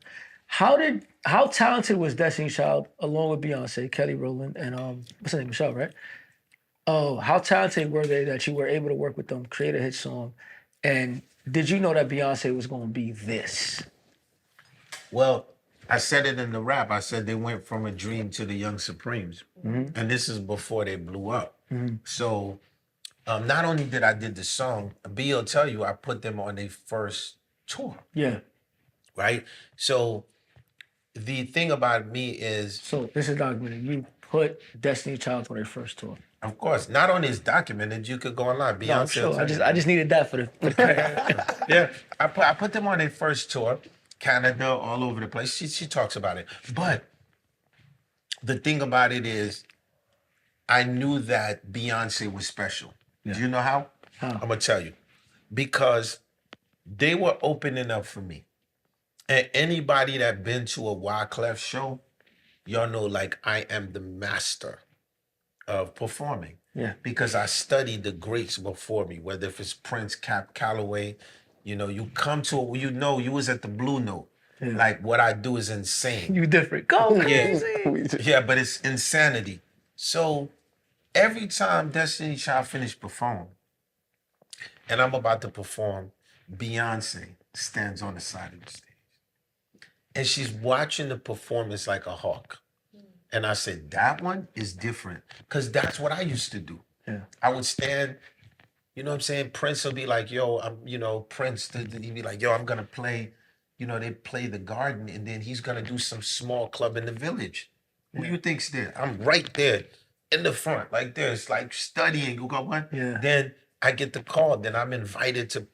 How talented was Destiny's Child along with Beyonce, Kelly Rowland, and what's her name, Michelle, right? Oh, how talented were they that you were able to work with them, create a hit song, and did you know that Beyonce was going to be this? Well, I said it in the rap. I said they went from a dream to the Young Supremes, and this is before they blew up. So not only did I did the song, B will tell you I put them on their first tour, Yeah. right? So the thing about me is, So this is documented. You put Destiny Child on their first tour. of course, not only is documented, you could go online. Beyonce. No, I'm sure. I just needed that for the Yeah, I put them on their first tour, Canada, all over the place. She talks about it. But the thing about it is, I knew that Beyonce was special. Yeah. Do you know how? How? I'm gonna tell you. Because they were opening up for me. And anybody that been to a Wyclef show, y'all know like I am the master of performing. Yeah. Because I studied the greats before me, whether if it's Prince, Cap Calloway, you know, you come to it, you know, you was at the Blue Note. Yeah. Like what I do is insane. You different. Go crazy. Yeah, but it's insanity. So every time Destiny Child finished performing, and I'm about to perform, Beyonce stands on the side of the stage. And she's watching the performance like a hawk. And I said, that one is different. Because that's what I used to do. Yeah. I would stand, you know what I'm saying? Prince will be like, yo, Prince, he'd be like, yo, I'm going to play, they play the Garden, and then he's going to do some small club in the Village. Who you think's there? I'm right there in the front, like this, like studying. You go, what? Yeah. Then I get the call. Then I'm invited to,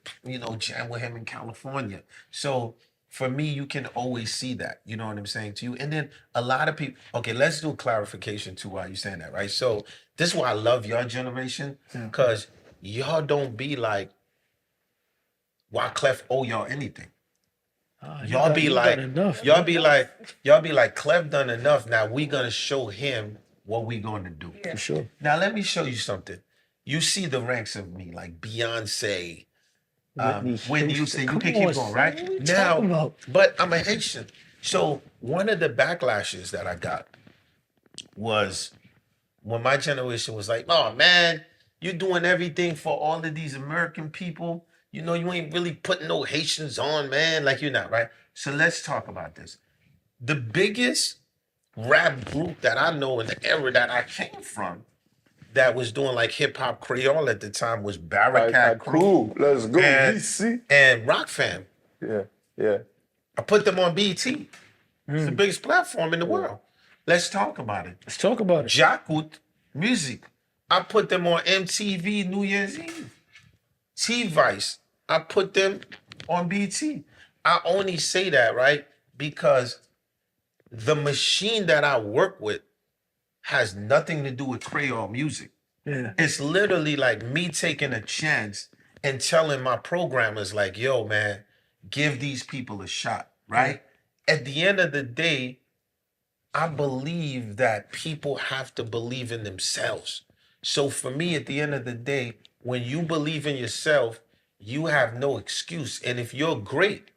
jam with him in California. So for me, you can always see that. You know what I'm saying to you? And then a lot of people, okay, let's do a clarification to why you're saying that, right? So this is why I love your generation, because y'all don't be like, Wyclef owe y'all anything. Y'all be like, Clef done enough. Now we gonna show him what we gonna do. For sure. Now let me show you something. You see the ranks of me, like Beyonce, Whitney Houston. You can keep going, right? Now, but I'm a Haitian. So one of the backlashes that I got was when my generation was like, oh man, you doing everything for all of these American people. You ain't really putting no Haitians on, man. Like you're not, right? So let's talk about this. The biggest rap group that I know in the era that I came from that was doing like hip hop Creole at the time was Barricade Crew. Let's go, DC. And Rock Fam. Yeah. I put them on BT. It's the biggest platform in the world. Let's talk about it. Let's talk about it. Jakut Music. I put them on MTV New Year's Eve. T-Vice. I put them on BT. I only say that, right? Because the machine that I work with has nothing to do with Creole music. Yeah. It's literally like me taking a chance and telling my programmers like, yo, man, give these people a shot, right? At the end of the day, I believe that people have to believe in themselves. So for me, at the end of the day, when you believe in yourself, you have no excuse. And if you're great,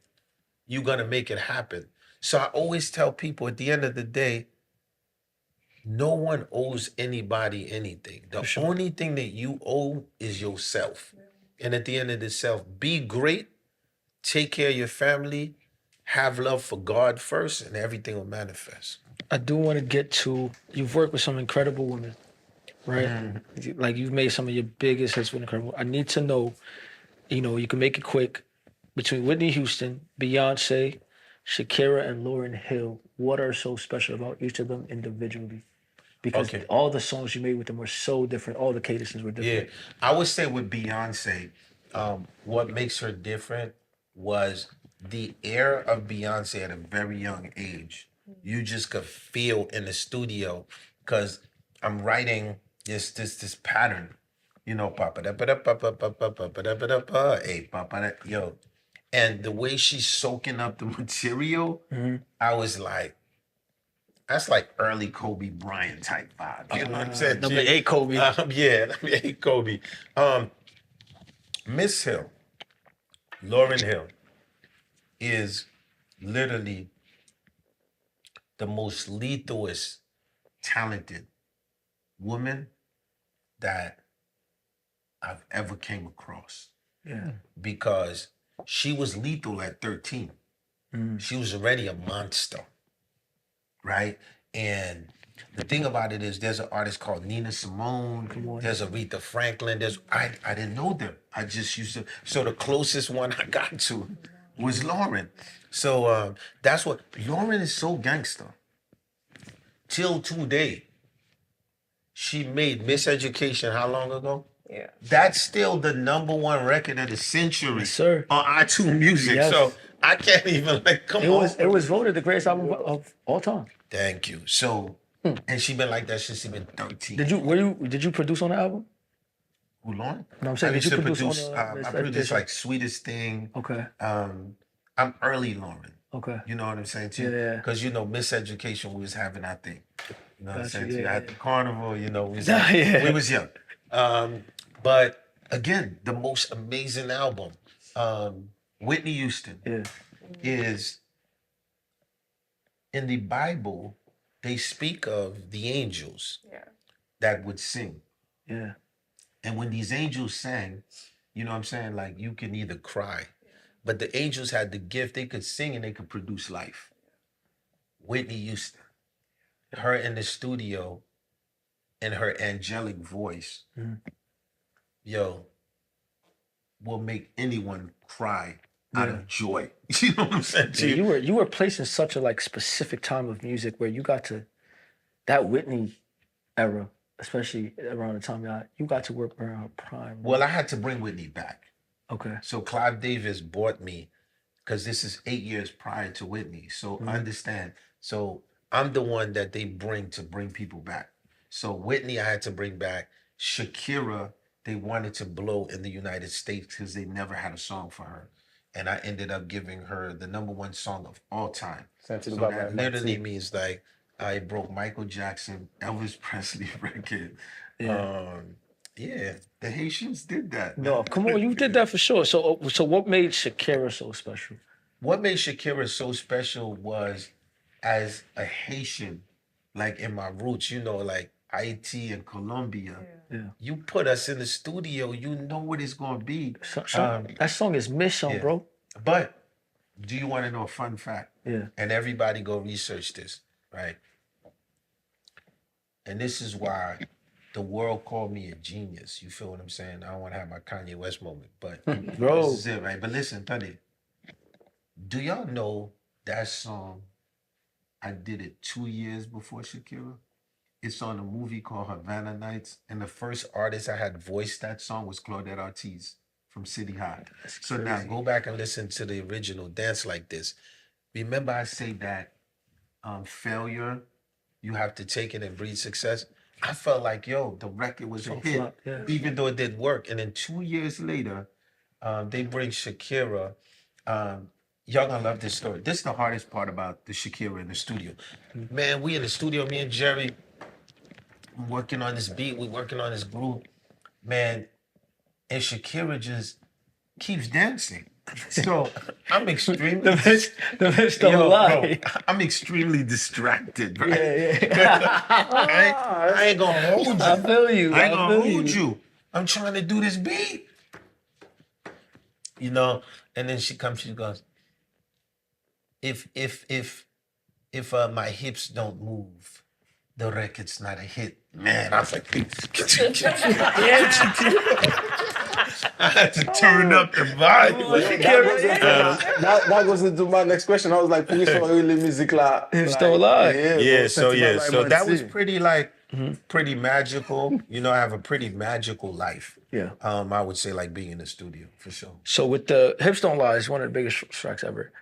you're going to make it happen. So I always tell people at the end of the day, no one owes anybody anything. The only thing that you owe is yourself. And at the end of the self, be great, take care of your family, have love for God first, and everything will manifest. I do want to get to, you've worked with some incredible women, right? Like you've made some of your biggest hits with incredible. I need to know, you can make it quick, between Whitney Houston, Beyonce, Shakira, and Lauryn Hill, what are so special about each of them individually? Because all the songs you made with them were so different. All the cadences were different. Yeah, I would say with Beyonce, what makes her different was the era of Beyonce at a very young age. You just could feel in the studio because I'm writing this pattern, papa da pa pa pa pa pa pa da pa hey papa da yo, and the way she's soaking up the material, I was like, that's like early Kobe Bryant type vibe. You know what I'm saying? Number 8 Kobe. Yeah, number 8 Kobe. Miss Hill, Lauryn Hill, is literally the most lethalest, talented woman that I've ever came across. Yeah. Because she was lethal at 13. She was already a monster, right? And the thing about it is there's an artist called Nina Simone, there's Aretha Franklin, I didn't know them. I just used to, so the closest one I got to was LAURYN. So that's what, LAURYN is so gangster. Till today, she made Miseducation how long ago? Yeah. That's still the #1 record of the century, Yes, sir. on iTunes Music. Yes. So I can't even come on. It was voted the greatest album of all time. Thank you. So, and she been like that since she been 13. Did you produce on the album? Who, LAURYN? No, I'm saying, I did used you to produce on produce. I produced like Sweetest Thing. Okay. I'm early LAURYN. Okay. You know what I'm saying too? Yeah. Because Miseducation we was having our thing. You know what I'm Gotcha, saying? yeah, too? I had the carnival. We was Yeah. we was young. But again, the most amazing album, Whitney Houston, is in the Bible. They speak of the angels that would sing. Yeah. And when these angels sang, you know what I'm saying? Like you can either cry, but the angels had the gift, they could sing and they could produce life. Whitney Houston, her in the studio and her angelic voice, will make anyone cry out of joy. You know what I'm saying? Yeah, you were placed in such a like specific time of music where you got to, that Whitney era, especially around the time you got to work around her prime. Right? Well, I had to bring Whitney back. Okay. So Clive Davis bought me, because this is 8 years prior to Whitney. So understand. So I'm the one that they bring to bring people back. So Whitney, I had to bring back. Shakira, they wanted to blow in the United States because they never had a song for her. And I ended up giving her the #1 song of all time. So that literally means like I broke Michael Jackson, Elvis Presley record. Yeah, the Haitians did that. No, man. come on, you did that for sure. So what made Shakira so special? What made Shakira so special was, as a Haitian, like in my roots, like Haiti and Colombia, you put us in the studio, you know what it's going to be. That song is mission, bro. But do you want to know a fun fact? Yeah. And everybody go research this, right? And this is why the world called me a genius. You feel what I'm saying? I don't want to have my Kanye West moment, but Bro. this is it, right? But listen, Tony, do y'all know that song, I did it 2 years before Shakira? It's on a movie called Havana Nights, and the first artist I had voiced that song was Claudette Ortiz from City High. So now go back and listen to the original Dance Like This. Remember I say that failure, you have to take it and breed success? I felt like, the record was a hit, even though it didn't work. And then 2 years later, they bring Shakira. Y'all gonna love this story. This is the hardest part about the Shakira in the studio. Man, we in the studio, me and Jerry, working on this beat, we working on this groove. Man, and Shakira just keeps dancing. So I'm extremely The bitch don't lie. bro, I'm extremely distracted, right? Yeah. I ain't gonna hold you. I feel you. I ain't gonna hold you. I'm trying to do this beat. And then she comes, she goes, if my hips don't move, the record's not a hit. Man, I was like, I had to turn up the vibe. That goes into my next question. I was like, please don't really music like. Hips don't lie. So that was pretty pretty magical. I have a pretty magical life. Yeah. I would say like being in the studio for sure. So with the Hips Don't Lie, it's one of the biggest tracks ever.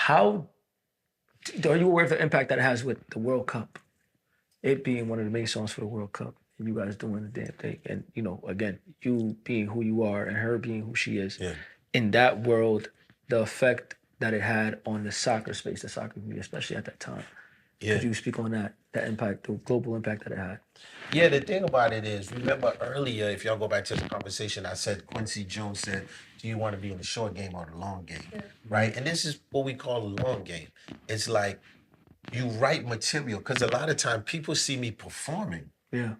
Are you aware of the impact that it has with the World Cup? It being one of the main songs for the World Cup, and you guys doing the damn thing, and again, you being who you are and her being who she is. Yeah. In that world, the effect that it had on the soccer space, the soccer community, especially at that time. Yeah. Could you speak on that impact, the global impact that it had? Yeah, the thing about it is, remember earlier, if y'all go back to the conversation, I said Quincy Jones said, do you want to be in the short game or the long game? Right? And this is what we call the long game. It's like you write material, because a lot of time people see me performing, Yeah.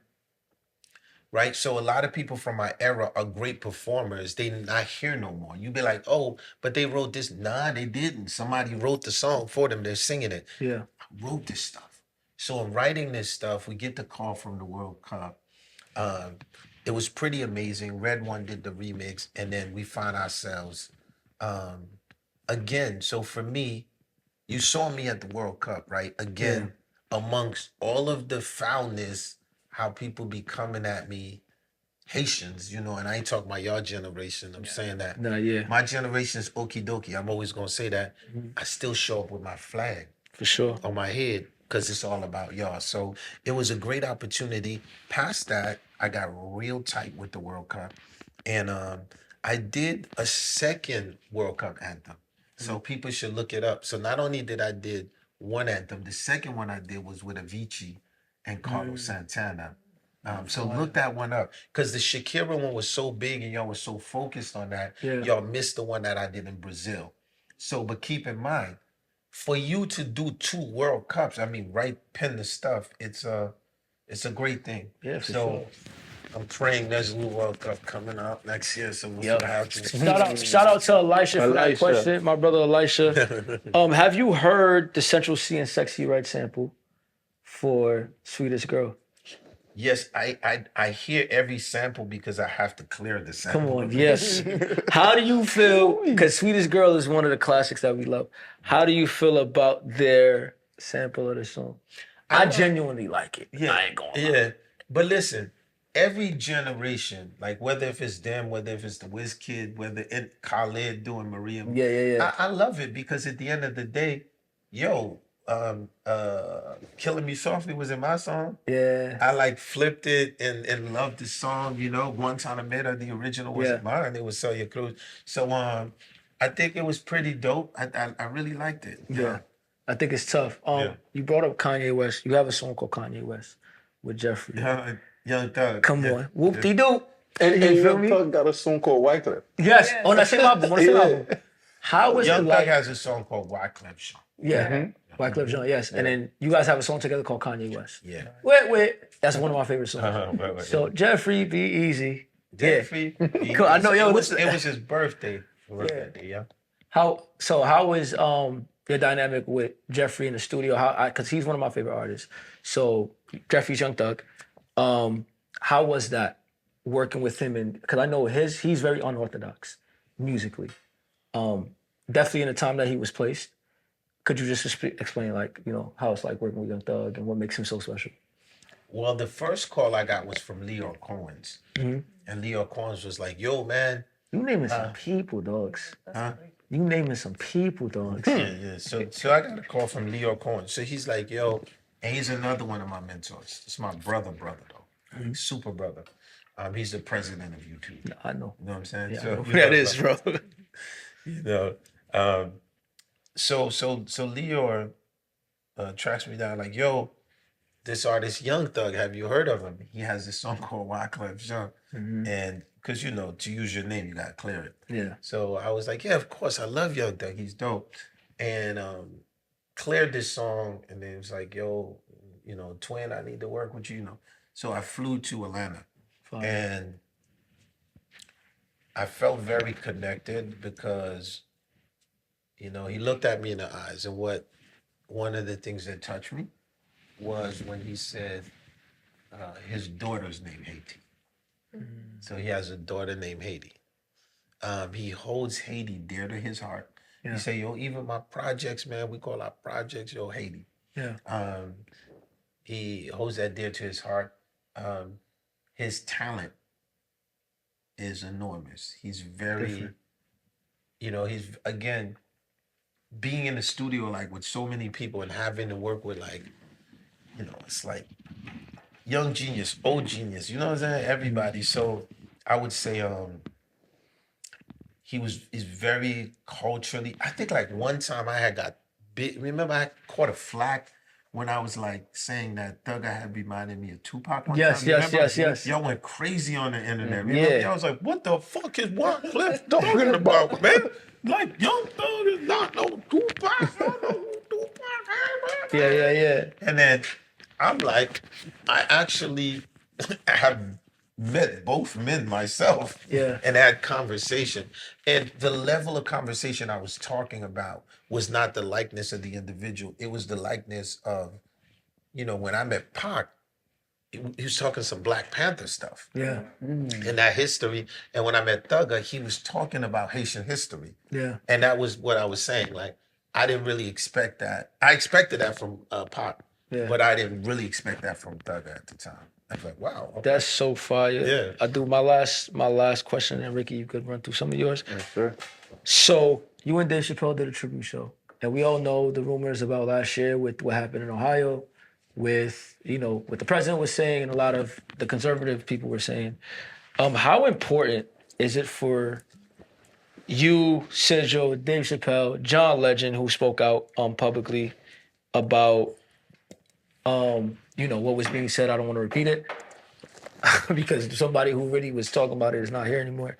right? So a lot of people from my era are great performers. They not here no more. You be like, oh, but they wrote this. Nah, they didn't. Somebody wrote the song for them. They're singing it. Yeah. I wrote this stuff. So in writing this stuff, we get the call from the World Cup. It was pretty amazing. Red One did the remix, and then we found ourselves again. So for me, you saw me at the World Cup, right? Again, amongst all of the foulness, how people be coming at me, Haitians, you know, and I ain't talking about your generation. I'm saying that Nah, yeah. my generation is okie dokie. I'm always gonna say that. I still show up with my flag For sure. on my head because it's all about y'all. So it was a great opportunity. Past that, I got real tight with the World Cup, and I did a second World Cup anthem. So people should look it up. So not only did I did one anthem, the second one I did was with Avicii and Carlos Santana. So look that one up, because the Shakira one was so big and y'all was so focused on that, y'all missed the one that I did in Brazil. So, but keep in mind, for you to do 2 World Cups, I mean, pen the stuff. It's a great thing. Yeah, for so sure. I'm praying there's a new World Cup coming out next year, so we'll see what happens. Shout out to Elisha for that Elisha. question, my brother Elisha. Have you heard the Central C and Sexy Red sample for Sweetest Girl? Yes, I hear every sample because I have to clear the sample. Come on, yes. How do you feel? Because Sweetest Girl is one of the classics that we love. How do you feel about their sample of the song? I genuinely like it. Yeah, I ain't gonna lie. yeah. But listen, every generation, like whether if it's them, whether if it's the WizKid, whether it Khaled doing Maria, Yeah. I love it because at the end of the day, yo, Killing Me Softly was in my song. Yeah. I like flipped it and loved the song, you know. Guantanamera, the original wasn't mine. It was Celia Cruz. So I think it was pretty dope. I really liked it. Yeah. I think it's tough. You brought up Kanye West. You have a song called Kanye West with Jeffrey. Young Thug. Come on. Whoop-de-doo. And You feel Young me? Thug got a song called Wyclef. Yes. On that same album. How was Young it Thug like? has a song called Wyclef Jean. Yeah. Wyclef Jean, yes. And then you guys have a song together called Kanye West. Yeah. Wait. That's one of my favorite songs. So Jeffrey, be easy. Jeffrey. Cool. I know, yo, It was listen. his birthday. That day, yeah. How was your dynamic with Jeffrey in the studio? Because he's one of my favorite artists. So Jeffrey's Young Thug. How was that working with him? And because I know he's very unorthodox musically. Definitely in the time that he was placed. Could you just explain, like, you know, how it's like working with Young Thug and what makes him so special? Well, the first call I got was from Leo Cohen's. And Leo Cohen's was like, yo, man. You naming some people, dogs. You naming some people, dogs. Yeah. So I got a call from Leo Cohen. So he's like, yo, and he's another one of my mentors. It's my brother though. Super brother. He's the president of YouTube. I know. You know what I'm saying? Yeah, So, I know who you know, that is, bro. You know. So Leo tracks me down like, yo, this artist Young Thug, have you heard of him? He has this song called Wyclef Jean. And because, you know, to use your name, you got to clear it. Yeah. So I was like, yeah, of course, I love Young Thug. He's dope. And cleared this song, and then it was like, yo, you know, twin, I need to work with you, you know. So I flew to Atlanta. And I felt very connected because, you know, he looked at me in the eyes, and one of the things that touched me was when he said his daughter's named Haiti. So he has a daughter named Haiti. He holds Haiti dear to his heart. Yeah. He said, yo, even my projects, man, we call our projects, yo, Haiti. Yeah. He holds that dear to his heart. His talent is enormous. He's very, Different. you know, he's, again, being in the studio, like, with so many people and having to work with, like, you know, it's like young genius, old genius, you know what I'm saying? Everybody. So I would say he's very culturally, I think, like, one time I had got bit, remember I caught a flack when I was, like, saying that Thugger had reminded me of Tupac one Yes, time. yes, Remember? yes. Y'all went crazy on the internet. Remember? Yeah. Y'all was like, what the fuck is Wyclef talking about, man? Like, Young Thug is not no Tupac. I don't know who Tupac Yeah. And then I'm like, I actually have met both men myself Yeah. and had conversation. And the level of conversation I was talking about was not the likeness of the individual. It was the likeness of, when I met Pac, he was talking some Black Panther stuff Yeah. and that history. And when I met Thugger, he was talking about Haitian history. Yeah. And that was what I was saying. Like, I didn't really expect that. I expected that from Pac, but I didn't really expect that from Thugger at the time. I was like, wow. Okay. That's so fire. Yeah. I do my last question, and Ricky, you could run through some of yours. Yes, sir. So you and Dave Chappelle did a tribute show, and we all know the rumors about last year with what happened in Ohio, with what the president was saying, and a lot of the conservative people were saying. How important is it for you, Sergio, Dave Chappelle, John Legend, who spoke out publicly about what was being said? I don't want to repeat it because somebody who really was talking about it is not here anymore.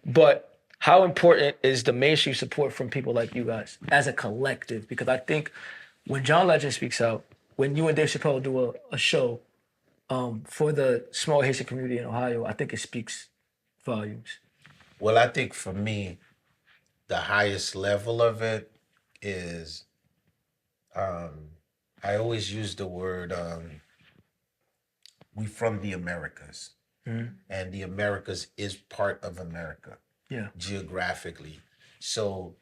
But how important is the mainstream support from people like you guys as a collective? Because I think when John Legend speaks out, when you and Dave Chappelle do a show for the small Haitian community in Ohio, I think it speaks volumes. Well, I think for me, the highest level of it is, I always use the word, we from the Americas. And the Americas is part of America. Yeah. Geographically. So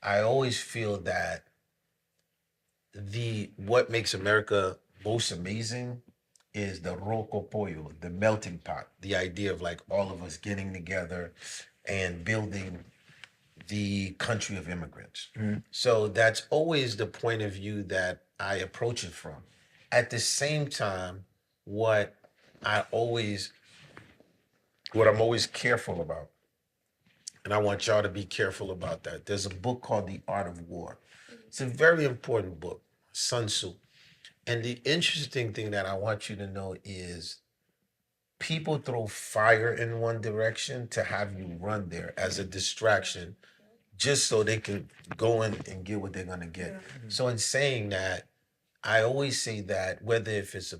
I always feel that what makes America most amazing is the roco pollo, the melting pot, the idea of like all of us getting together and building the country of immigrants. So that's always the point of view that I approach it from. At the same time, what I'm always careful about, and I want y'all to be careful about that. There's a book called The Art of War. It's a very important book, Sun Tzu. And the interesting thing that I want you to know is people throw fire in one direction to have you run there as a distraction, just so they can go in and get what they're gonna get. So in saying that, I always say that whether if it's a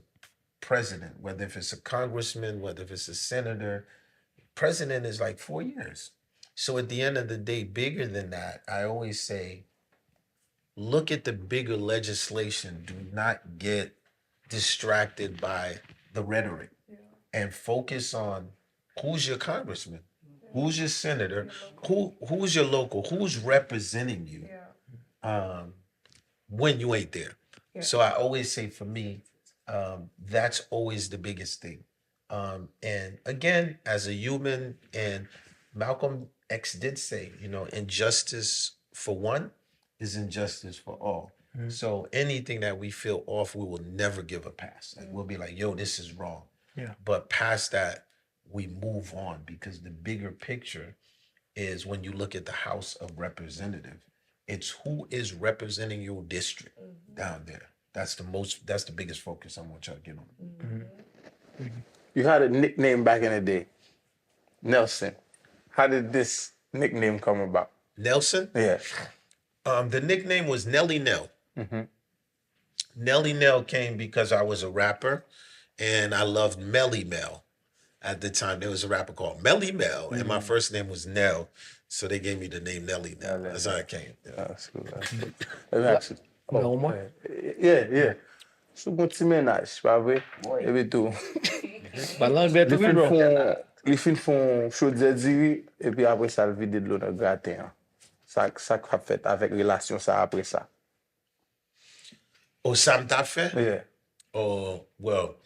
president, whether if it's a congressman, whether if it's a senator, president is like 4 years. So at the end of the day, bigger than that, I always say, look at the bigger legislation. Do not get distracted by the rhetoric and focus on who's your congressman, who's your senator, who's your local, who's representing you when you ain't there. So I always say for me, that's always the biggest thing. And again, as a human, and Malcolm X did say, injustice for one is injustice for all. So anything that we feel off, we will never give a pass. Like we'll be like, yo, this is wrong. Yeah. But past that, we move on, because the bigger picture is when you look at the House of Representatives, it's who is representing your district down there. That's the biggest focus I want y'all to get on. You had a nickname back in the day, Nelson. How did this nickname come about? Nelson? Yeah. The nickname was Nelly Nell. Nelly Nell came because I was a rapper and I loved Melly Mel. At the time, there was a rapper called Melly Mel, and my first name was Nell, so they gave me the name Nelly Nell. That's how it came. Yeah. That's cool. That's cool. Let me ask you. No more? Yeah. So bon ti menaj, pa vre? Ebe tou. Balan beto bro. Li fin fon chodze diri, epi apre sa l vide de lo nan graten. Sa ka fet avèk relasyon sa apre sa. Oh, sa mta fe? Yeah. Oh, well.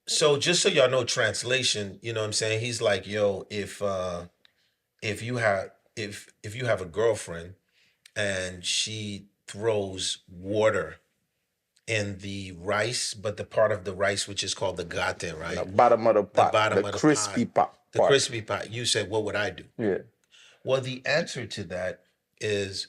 So just so y'all know translation, you know what I'm saying? He's like, yo, if you have a girlfriend and she throws water in the rice, but the part of the rice which is called the gate, right? The bottom of the pot. bottom the of the crispy pot. The crispy pot. You said, what would I do? Yeah. Well, the answer to that is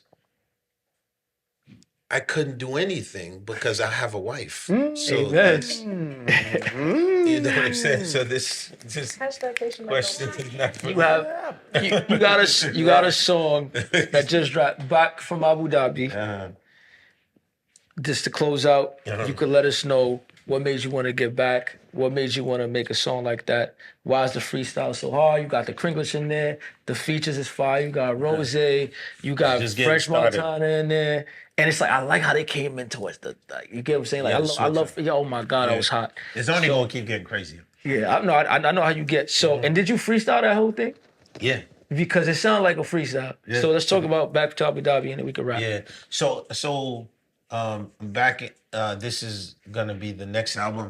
I couldn't do anything because I have a wife. Amen. That's, you know what I'm saying? So this Hashtag Haitian question McDonald's. is not for You have you got a song that just dropped, Back From Abu Dhabi. Just to close out, you could let us know what made you want to get back, what made you want to make a song like that. Why is the freestyle so hard? You got the Kringlish in there, the features is fire. You got Rose, you got Just getting French started. Montana in there, and it's like I like how they came into it. Like, you get what I'm saying? Like Yeah, I love. Yeah, oh my God, I Yeah. was hot. It's only gonna keep getting crazier. Yeah, I know how you get. So, and did you freestyle that whole thing? Yeah. Because it sounded like a freestyle. Yeah. So let's talk about Back to Abu Dhabi and then we can wrap. Yeah. So back this is gonna be the next album.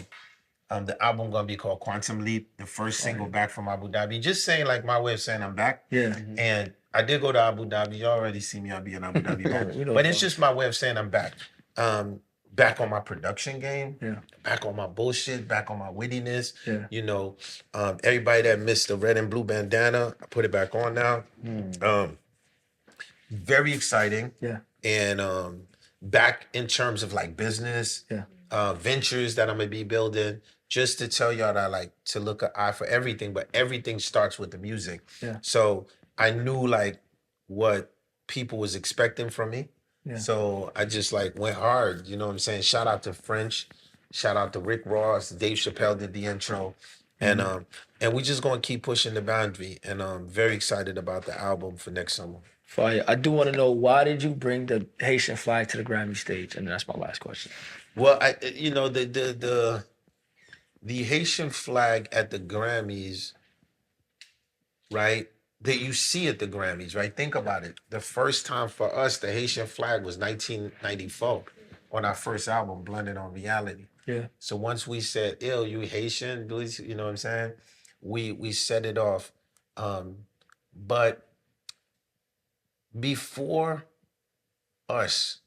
The album gonna be called Quantum Leap, the first single back from Abu Dhabi. Just saying like my way of saying I'm back. Yeah. And I did go to Abu Dhabi. You already see me, I'll be in Abu Dhabi now. We know But it's it's just my way of saying I'm back. Back on my production game, Yeah. back on my bullshit, back on my wittiness. Yeah. You know, everybody that missed the red and blue bandana, I put it back on now. Very exciting. Yeah. And back in terms of like business, ventures that I'm gonna be building, just to tell y'all that I like to look an eye for everything, but everything starts with the music. Yeah. So I knew like what people was expecting from me. Yeah. So I just like went hard, you know what I'm saying? Shout out to French, shout out to Rick Ross, Dave Chappelle did the intro. And we just gonna keep pushing the boundary, and I'm very excited about the album for next summer. Fire. I do want to know, why did you bring the Haitian flag to the Grammy stage? And that's my last question. Well, the Haitian flag at the Grammys, right? That you see at the Grammys, right? Think about it. The first time for us, the Haitian flag was 1994 on our first album, Blended on Reality. Yeah. So once we said, "Ill, you Haitian," you know what I'm saying? We set it off. But before us,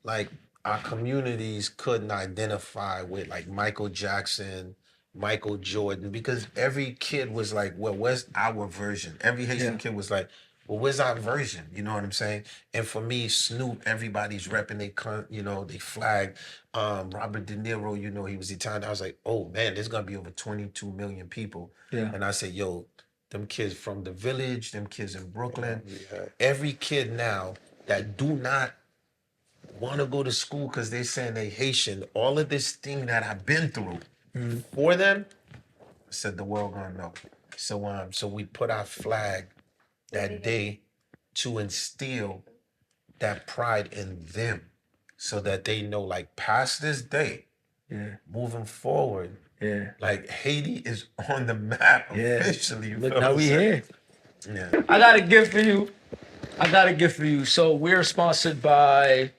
like our communities couldn't identify with like Michael Jackson, Michael Jordan, because every kid was like, well, where's our version? Every Haitian kid was like, well, where's our version? You know what I'm saying? And for me, Snoop, everybody's repping they flag. Robert De Niro, you know, he was Italian. I was like, oh man, there's gonna be over 22 million people. Yeah. And I said, yo, them kids from the village, them kids in Brooklyn, every kid now that do not want to go to school because they're saying they Haitian, all of this thing that I've been through for them, I said the world gonna know. So we put our flag that day to instill that pride in them, so that they know, like, past this day, moving forward, like Haiti is on the map officially. Look, now we here. Yeah. I got a gift for you. So we're sponsored by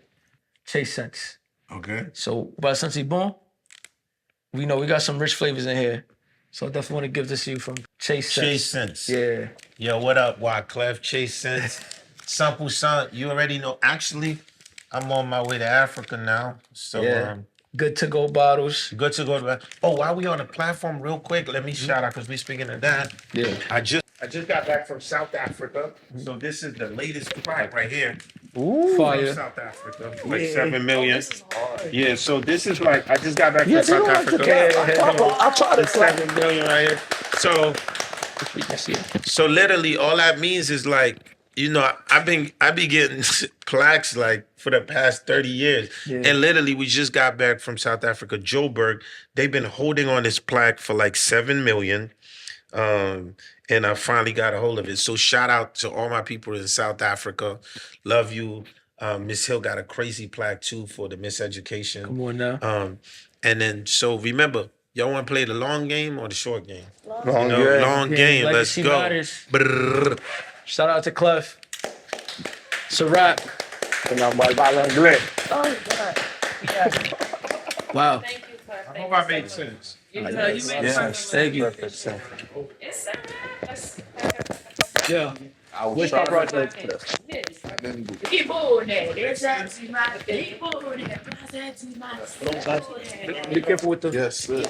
Chase Sense. Okay. So by Sensi Bon, we know we got some rich flavors in here. So I definitely want to give this to you from Chase Sense. Chase Sense. Yeah. Yo, what up, Wyclef? Chase Sense. 100%. You already know. Actually, I'm on my way to Africa now. So Good to go bottles. good to go to. Oh, while we on the platform, real quick, let me shout out because we speaking of that. Yeah. I just got back from South Africa, so this is the latest plaque right here. Ooh. From Fire. South Africa, like 7 million. Yeah, so this is like I just got back from South Africa. I try to 7 million right here. So You can see it. So literally, all that means is like, you know, I be getting plaques like for the past 30 years. Yeah. And literally, we just got back from South Africa, Joburg. They've been holding on this plaque for like 7 million. And I finally got a hold of it. So shout out to all my people in South Africa. Love you. Miss Hill got a crazy plaque too for the miseducation. Come on now. And then, so remember, y'all want to play the long game or the short game? Long Long game. Let's Legacy go. matters. Brrr. Shout out to Clef. It's a wrap. Wow. Thank you, Clark. I hope I made sense. Thank you. It's a wrap. Yeah. I was What's my shocked. project? Be careful with the. Yes, sir.